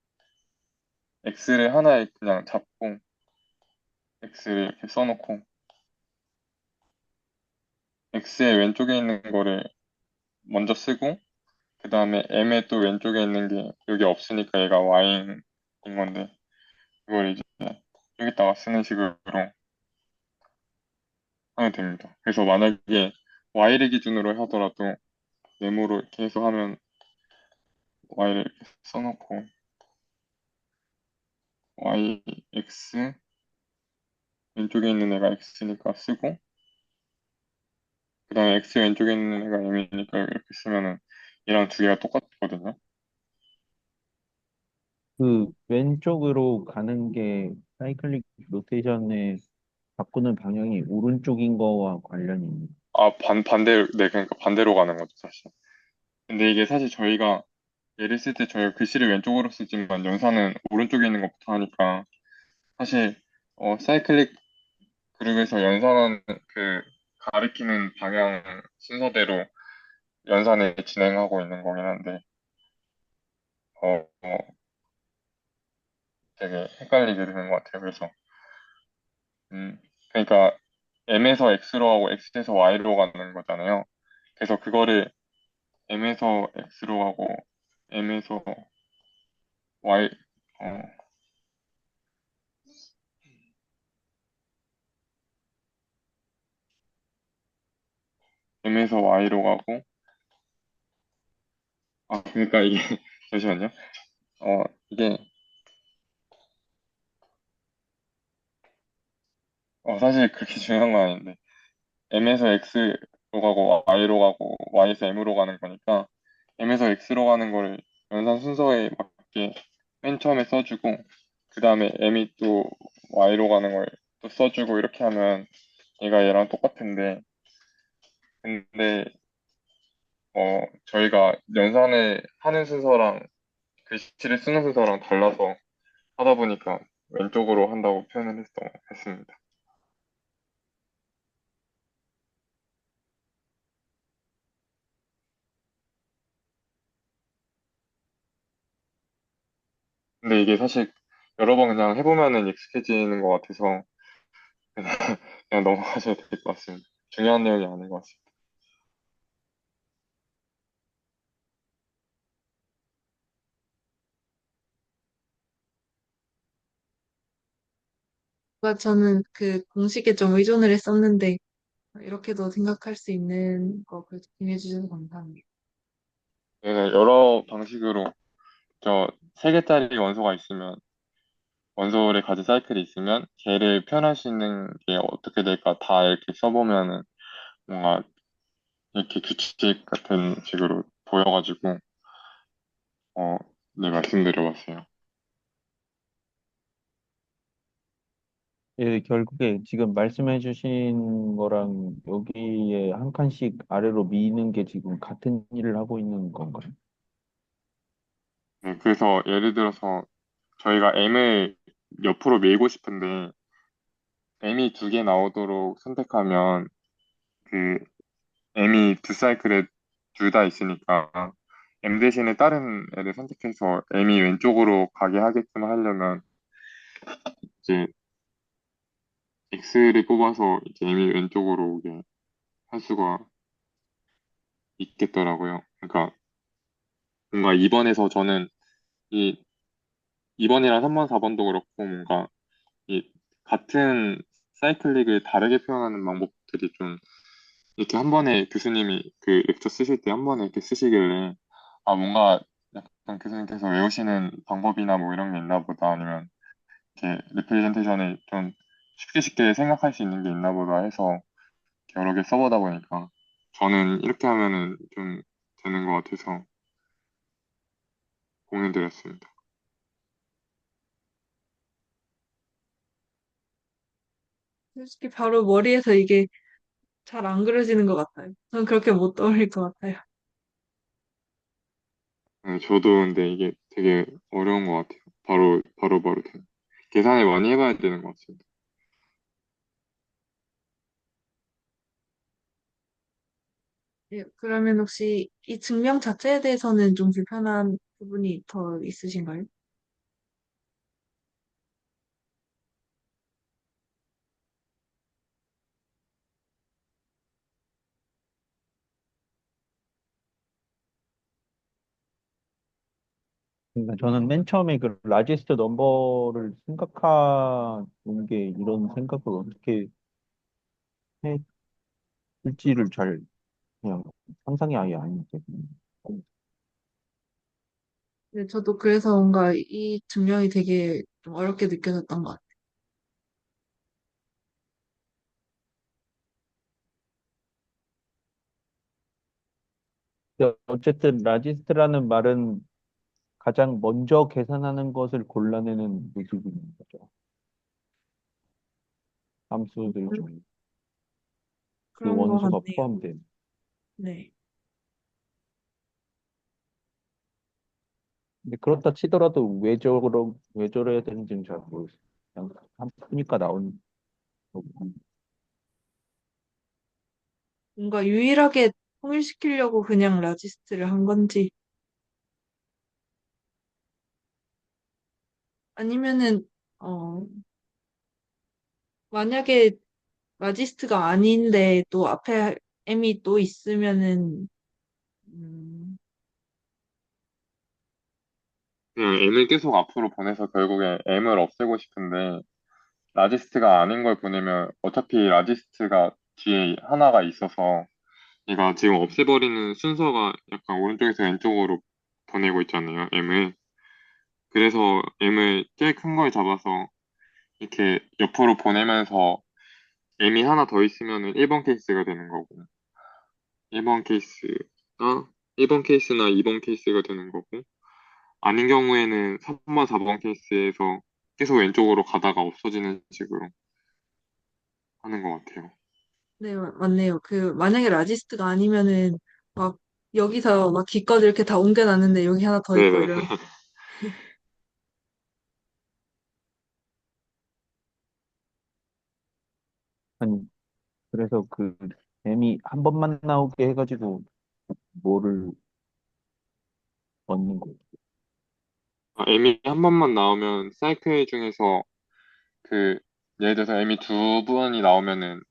x를 하나에 그냥 잡고 x를 이렇게 써놓고 x의 왼쪽에 있는 거를 먼저 쓰고 그 다음에 m의 또 왼쪽에 있는 게 여기 없으니까 얘가 y인 건데 그걸 이제 여기다가 쓰는 식으로 하면 됩니다. 그래서 만약에 y를 기준으로 하더라도 네모로 이렇게 해서 하면 y를 이렇게 써놓고 y, x 왼쪽에 있는 애가 x니까 쓰고 그 다음에 x 왼쪽에 있는 애가 m이니까 이렇게 쓰면은 얘랑 두 개가 똑같거든요.
그 왼쪽으로 가는 게 사이클릭 로테이션의 바꾸는 방향이 오른쪽인 거와 관련이 있는.
아, 반대로, 네, 그러니까 반대로 가는 거죠, 사실. 근데 이게 사실 저희가 예를 쓸 때 저희가 글씨를 왼쪽으로 쓰지만 연산은 오른쪽에 있는 것부터 하니까 사실 사이클릭 그룹에서 연산은 그 가리키는 방향 순서대로 연산을 진행하고 있는 거긴 한데 되게 헷갈리게 되는 것 같아요. 그래서 그러니까 M에서 X로 하고 X에서 Y로 가는 거잖아요. 그래서 그거를 M에서 X로 하고 M에서 Y 어, M에서 Y로 가고 그러니까 이게 잠시만요. 이게 사실 그렇게 중요한 건 아닌데 M에서 X로 가고 Y로 가고 Y에서 M으로 가는 거니까 M에서 X로 가는 거를 연산 순서에 맞게 맨 처음에 써주고 그 다음에 M이 또 Y로 가는 걸 또 써주고 이렇게 하면 얘가 얘랑 똑같은데 근데 저희가 연산을 하는 순서랑 글씨를 쓰는 순서랑 달라서 하다 보니까 왼쪽으로 한다고 표현을 했습니다. 근데 이게 사실 여러 번 그냥 해보면은 익숙해지는 것 같아서 그냥, 그냥 넘어가셔도 될 것 같습니다. 중요한 내용이 아닌 것 같습니다.
저는 그 공식에 좀 의존을 했었는데, 이렇게도 생각할 수 있는 거 공유해 주셔서 감사합니다.
얘는 여러 방식으로 저 세 개짜리 원소가 있으면 원소를 가진 사이클이 있으면 걔를 표현할 수 있는 게 어떻게 될까 다 이렇게 써보면은 뭔가 이렇게 규칙 같은 식으로 보여가지고 어, 네 말씀드려봤어요.
예, 결국에 지금 말씀해 주신 거랑 여기에 한 칸씩 아래로 미는 게 지금 같은 일을 하고 있는 건가요?
네, 그래서 예를 들어서 저희가 M을 옆으로 밀고 싶은데 M이 두 개 나오도록 선택하면 그 M이 두 사이클에 둘 다 있으니까 M 대신에 다른 애를 선택해서 M이 왼쪽으로 가게 하게끔 하려면 이제 X를 뽑아서 이제 M이 왼쪽으로 오게 할 수가 있겠더라고요. 그러니까 뭔가 2번에서 저는 이 2번이랑 3번, 4번도 그렇고 뭔가 이 같은 사이클릭을 다르게 표현하는 방법들이 좀 이렇게 한 번에 교수님이 그 렉처 쓰실 때 한 번에 이렇게 쓰시길래 아 뭔가 약간 교수님께서 외우시는 방법이나 뭐 이런 게 있나 보다 아니면 이렇게 리프레젠테이션을 좀 쉽게 쉽게 생각할 수 있는 게 있나 보다 해서 여러 개 써보다 보니까 저는 이렇게 하면은 좀 되는 것 같아서 공유드렸습니다.
솔직히 바로 머리에서 이게 잘 안 그려지는 것 같아요. 전 그렇게 못 떠올릴 것 같아요.
네, 저도 근데 이게 되게 어려운 것 같아요. 바로 되는. 계산을 많이 해봐야 되는 것 같습니다.
예, 그러면 혹시 이 증명 자체에 대해서는 좀 불편한 부분이 더 있으신가요?
그러니까 저는 맨 처음에 그 라지스트 넘버를 생각한 게 이런 생각을 어떻게 했을지를 잘 그냥 상상이 아예 안 되거든요.
네, 저도 그래서 뭔가 이 증명이 되게 좀 어렵게 느껴졌던 것 같아요.
근데 어쨌든 라지스트라는 말은 가장 먼저 계산하는 것을 골라내는 요소인 거죠. 함수들 중에 그
그런 것
원소가
같네요.
포함된.
네.
근데 그렇다 치더라도 왜 저래야 되는지는 잘 모르겠어요. 그냥 함수니까 나온 거고.
뭔가 유일하게 통일시키려고 그냥 라지스트를 한 건지, 아니면은, 어, 만약에 라지스트가 아닌데 또 앞에 M이 또 있으면은, 음,
그냥 M을 계속 앞으로 보내서 결국에 M을 없애고 싶은데 라지스트가 아닌 걸 보내면 어차피 라지스트가 뒤에 하나가 있어서 얘가 지금 없애버리는 순서가 약간 오른쪽에서 왼쪽으로 보내고 있잖아요, M을. 그래서 M을 제일 큰 걸 잡아서 이렇게 옆으로 보내면서 M이 하나 더 있으면은 1번 케이스가 되는 거고 1번 케이스가 1번 케이스나 2번 케이스가 되는 거고 아닌 경우에는 3번, 4번 케이스에서 계속 왼쪽으로 가다가 없어지는 식으로 하는 것 같아요.
네, 맞네요. 만약에 라지스트가 아니면은, 막, 여기서 막 기껏 이렇게 다 옮겨놨는데 여기 하나 더 있고
네네.
이러면,
아니, 그래서 그 M이 한 번만 나오게 해가지고 뭐를 얻는 거예요.
M이 한 번만 나오면 사이클 중에서 그 예를 들어서 M이 두 번이 나오면은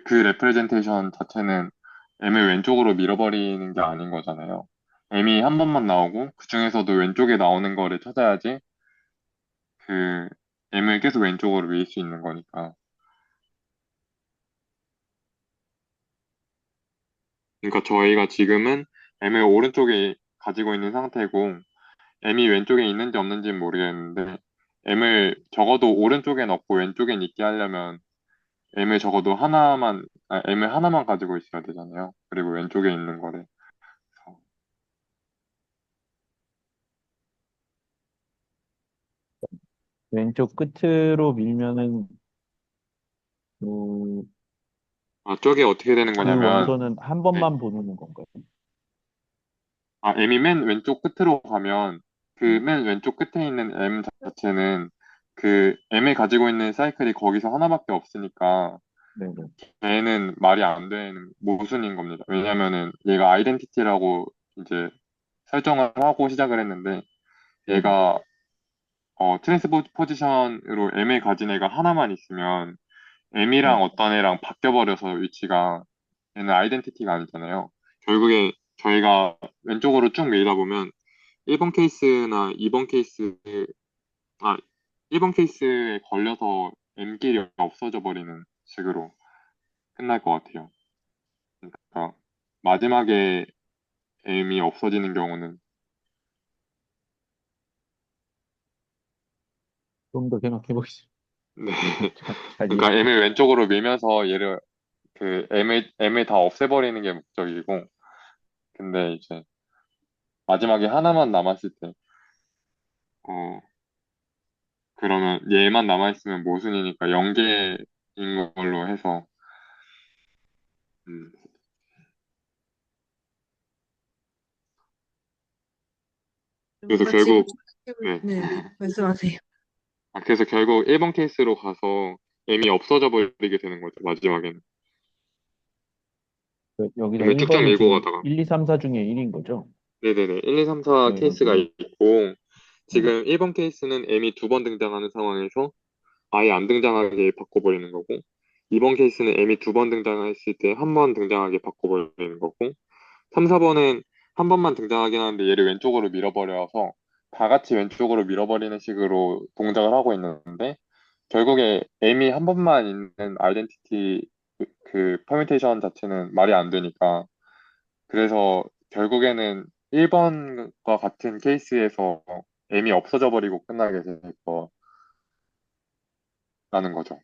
그 레프레젠테이션 자체는 M을 왼쪽으로 밀어버리는 게 아닌 거잖아요. M이 한 번만 나오고 그 중에서도 왼쪽에 나오는 거를 찾아야지 그 M을 계속 왼쪽으로 밀 수 있는 거니까. 그러니까 저희가 지금은 M을 오른쪽에 가지고 있는 상태고 M이 왼쪽에 있는지 없는지는 모르겠는데 M을 적어도 오른쪽에 넣고 왼쪽엔 있게 하려면 M을 하나만 가지고 있어야 되잖아요. 그리고 왼쪽에 있는 거를.
왼쪽 끝으로 밀면은 그,
아, 저게 어떻게 되는
그
거냐면,
원소는 한
네.
번만 보는 건가요?
M이 맨 왼쪽 끝으로 가면, 그
네,
맨 왼쪽 끝에 있는 M 자체는 그 M이 가지고 있는 사이클이 거기서 하나밖에 없으니까,
네, 네.
얘는 말이 안 되는 모순인 겁니다. 왜냐면은 얘가 아이덴티티라고 이제 설정을 하고 시작을 했는데,
네, 네.
얘가 트랜스포지션으로 M을 가진 애가 하나만 있으면
네.
M이랑 어떤 애랑 바뀌어버려서 위치가 얘는 아이덴티티가 아니잖아요. 결국에 저희가 왼쪽으로 쭉 밀다 보면 1번 케이스나 2번 케이스, 아, 1번 케이스에 걸려서 M끼리 없어져 버리는 식으로 끝날 것 같아요. 그러니까 마지막에 M이 없어지는 경우는
좀 더 생각해 보시죠.
네.
잘 이해.
그러니까 M을 왼쪽으로 밀면서 얘를 M을 다 없애버리는 게 목적이고 근데 이제 마지막에 하나만 남았을 때 어, 그러면 얘만 남아있으면 모순이니까 0개인 걸로 해서 음. 그래서
뭔가 지금
결국 네.
네, 말씀하세요.
그래서 결국 1번 케이스로 가서 M이 없어져 버리게 되는 거죠. 마지막에는
여기서
M을 쭉쭉
1번이
밀고
지금
가다가
1, 2, 3, 4 중에 1인 거죠?
네네네 1, 2, 3, 4
네,
케이스가
여기.
있고
네.
지금 1번 케이스는 M이 두 번 등장하는 상황에서 아예 안 등장하게 바꿔버리는 거고 2번 케이스는 M이 두 번 등장했을 때 한 번 등장하게 바꿔버리는 거고 3, 4번은 한 번만 등장하긴 하는데 얘를 왼쪽으로 밀어버려서 다 같이 왼쪽으로 밀어버리는 식으로 동작을 하고 있는데 결국에 M이 한 번만 있는 아이덴티티 퍼뮤테이션 자체는 말이 안 되니까 그래서 결국에는 1번과 같은 케이스에서 M이 없어져 버리고 끝나게 될 거라는 거죠.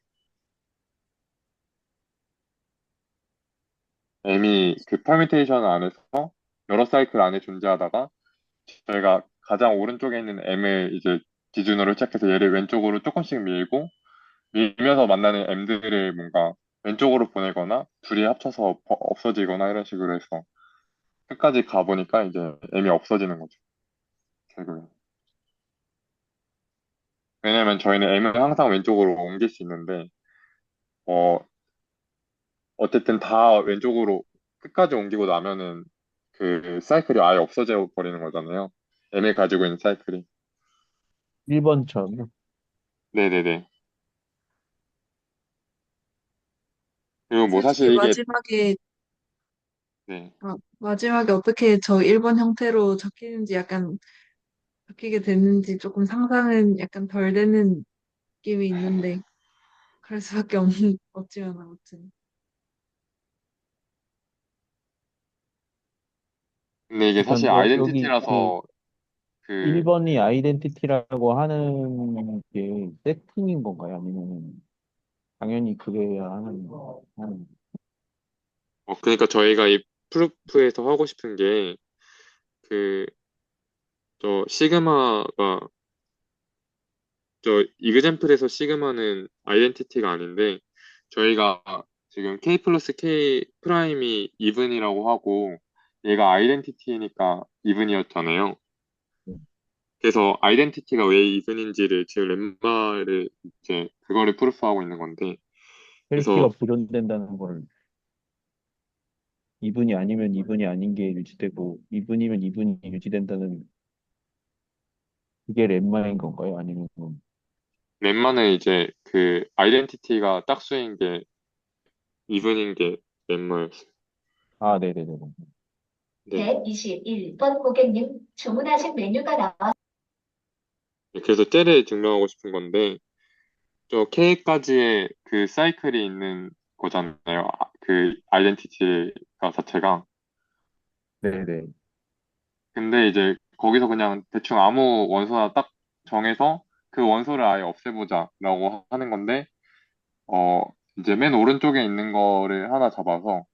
M이 그 퍼뮤테이션 안에서 여러 사이클 안에 존재하다가 저희가 가장 오른쪽에 있는 M을 이제 기준으로 시작해서 얘를 왼쪽으로 조금씩 밀고 밀면서 만나는 M들을 뭔가 왼쪽으로 보내거나 둘이 합쳐서 없어지거나 이런 식으로 해서 끝까지 가보니까 이제 M이 없어지는 거죠. 결국엔. 왜냐면 저희는 M을 항상 왼쪽으로 옮길 수 있는데 어, 어쨌든 다 왼쪽으로 끝까지 옮기고 나면은 그 사이클이 아예 없어져 버리는 거잖아요. M을 가지고 있는 사이클이.
1번처럼.
네네네. 그리고 뭐 사실
솔직히
이게 네.
마지막에 어떻게 저 1번 형태로 적히는지 약간 적히게 됐는지 조금 상상은 약간 덜 되는 느낌이 있는데 그럴 수밖에 없지만 아무튼.
근데 이게 사실
일단 여기 그
아이덴티티라서 그
1번이 아이덴티티라고 하는 게 세팅인 건가요? 아니면 당연히 그래야 하는.
그러니까 저희가 이 프루프에서 하고 싶은 게 그 저 시그마가 저 이그젠플에서 시그마는 아이덴티티가 아닌데 저희가 지금 K 플러스 K 프라임이 이븐이라고 하고 얘가 아이덴티티니까 이븐이었잖아요. 그래서 아이덴티티가 왜 이븐인지를 지금 렘마를 이제 그거를 프루프하고 있는 건데
헬키가
그래서
보존된다는 걸 이분이 아니면 이분이 아닌 게 유지되고 이분이면 이분이 유지된다는 그게 렘마인 건가요? 아니면
렘마는 이제 그 아이덴티티가 짝수인 게 이분인 게 멤버였어요.
아, 네네네.
네.
121번 고객님, 주문하신 메뉴가 나와
그래서 쟤를 증명하고 싶은 건데, 저 K까지의 그 사이클이 있는 거잖아요. 그 아이덴티티가 자체가.
네네.
근데 이제 거기서 그냥 대충 아무 원소나 딱 정해서 그 원소를 아예 없애보자라고 하는 건데, 어, 이제 맨 오른쪽에 있는 거를 하나 잡아서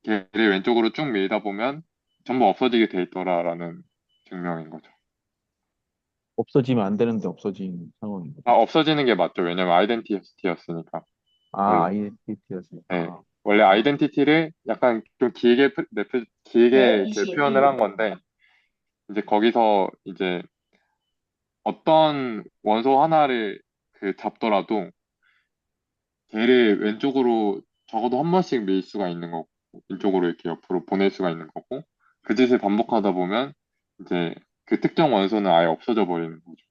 걔를 왼쪽으로 쭉 밀다 보면 전부 없어지게 돼 있더라라는 증명인 거죠.
없어지면 안 되는데 없어진 상황인
아,
거죠.
없어지는 게 맞죠. 왜냐면 아이덴티티였으니까.
아,
원래.
아이덴티티였으니까.
네. 원래 아이덴티티를 약간 좀 길게 그 표현을 한 건데, 이제 거기서 이제 어떤 원소 하나를 그 잡더라도 걔를 왼쪽으로 적어도 한 번씩 밀 수가 있는 거고, 왼쪽으로 이렇게 옆으로 보낼 수가 있는 거고, 그 짓을 반복하다 보면 이제 그 특정 원소는 아예 없어져 버리는 거죠.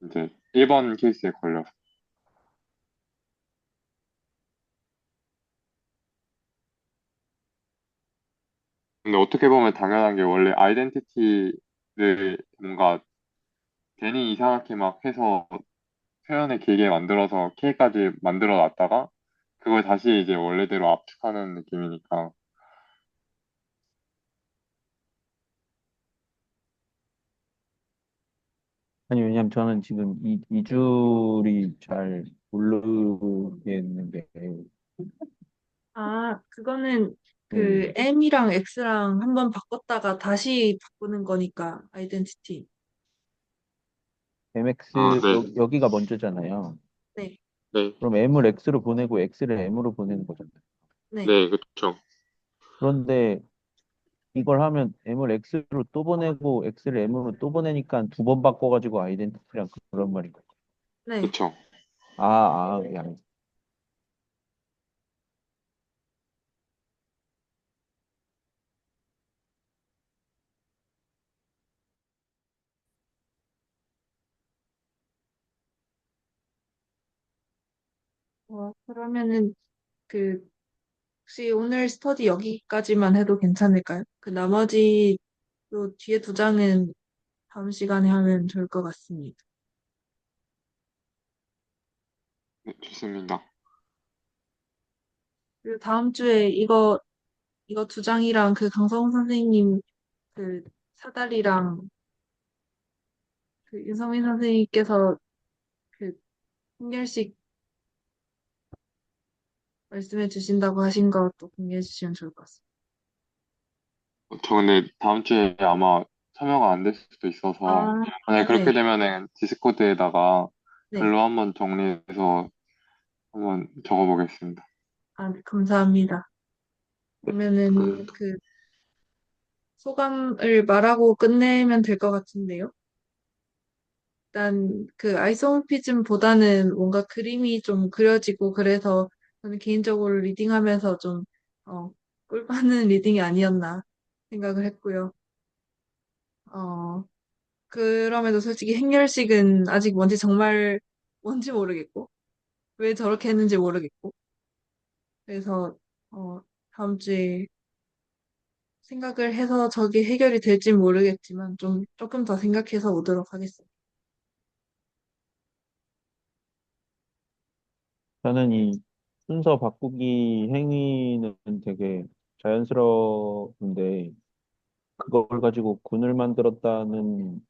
이제 1번 케이스에 걸려서. 근데 어떻게 보면 당연한 게 원래 아이덴티티를 뭔가 괜히 이상하게 막 해서 표현을 길게 만들어서 K까지 만들어 놨다가 그걸 다시 이제 원래대로 압축하는 느낌이니까.
아니, 왜냐면 저는 지금 이 줄이 잘 모르겠는데,
아, 그거는 그
네.
M이랑 X랑 한번 바꿨다가 다시 바꾸는 거니까, 아이덴티티.
아,
MX,
네.
여기가 먼저잖아요.
네,
네.
그럼 M을 X로 보내고 X를 M으로 보내는 거잖아요.
네.
네, 그쵸.
그런데 이걸 하면 M을 X로 또 보내고 X를 M으로 또 보내니까 두 번 바꿔가지고 아이덴티티랑 그런 말인 거죠.
네.
그쵸.
예, 알겠습니다.
그러면은 그 혹시 오늘 스터디 여기까지만 해도 괜찮을까요? 그 나머지 또 뒤에 두 장은 다음 시간에 하면 좋을 것 같습니다.
네, 좋습니다.
그리고 다음 주에 이거 두 장이랑 그 강성 선생님 그 사다리랑 그 윤성민 선생님께서 그 한결씩 말씀해 주신다고 하신 것도 공유해 주시면 좋을 것 같습니다.
저 근데 다음 주에 아마 참여가 안 될 수도 있어서
아,
만약에
네,
그렇게 되면은 디스코드에다가
네.
글로 한번 정리해서 한번 적어보겠습니다.
아, 네, 감사합니다.
네,
그러면은
감사합니다.
그 소감을 말하고 끝내면 될 것 같은데요. 일단 그 아이소모피즘보다는 뭔가 그림이 좀 그려지고 그래서 저는 개인적으로 리딩하면서 좀 어, 꿀받는 리딩이 아니었나 생각을 했고요. 어, 그럼에도 솔직히 행렬식은 아직 뭔지 모르겠고 왜 저렇게 했는지 모르겠고 그래서 어, 다음 주에 생각을 해서 저게 해결이 될지 모르겠지만 좀 조금 더 생각해서 오도록 하겠습니다.
저는 이 순서 바꾸기 행위는 되게 자연스러운데, 그걸 가지고 군을 만들었다는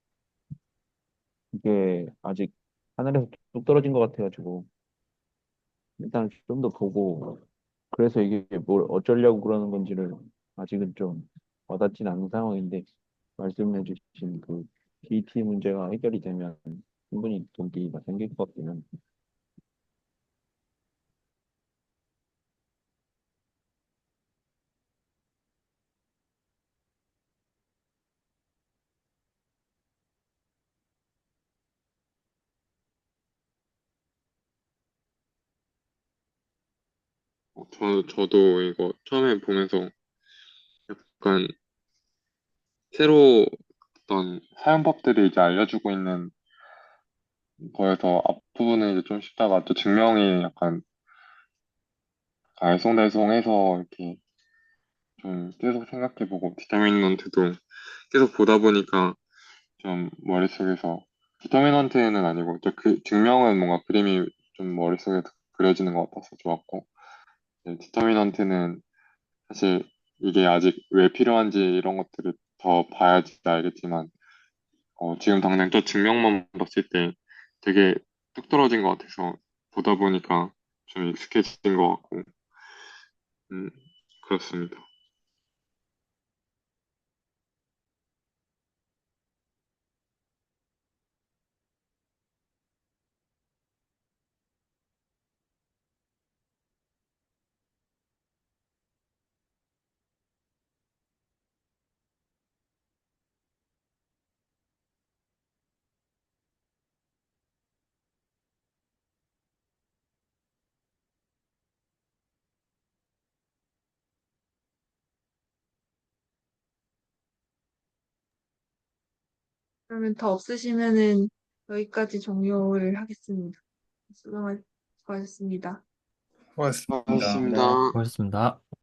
게 아직 하늘에서 뚝 떨어진 것 같아가지고, 일단 좀 더 보고, 그래서 이게 뭘 어쩌려고 그러는 건지를 아직은 좀 와닿진 않은 상황인데, 말씀해주신 그 BT 문제가 해결이 되면 충분히 동기가 생길 것 같기는.
저도 이거 처음에 보면서 약간 새로 어떤 사용법들을 이제 알려주고 있는 거여서 앞부분은 이제 좀 쉽다가 또 증명이 약간 알쏭달쏭해서 이렇게 좀 계속 생각해보고 디터미넌트도 계속 보다 보니까 좀 머릿속에서 디터미넌트는 아니고 저 그 증명은 뭔가 그림이 좀 머릿속에 그려지는 것 같아서 좋았고 디터미넌트는 사실 이게 아직 왜 필요한지 이런 것들을 더 봐야지 알겠지만, 지금 당장 저 증명만 봤을 때 되게 뚝 떨어진 것 같아서 보다 보니까 좀 익숙해진 것 같고, 음, 그렇습니다.
그러면 더 없으시면은 여기까지 종료를 하겠습니다. 수고하셨습니다.
고맙습니다.
고맙습니다.
고맙습니다.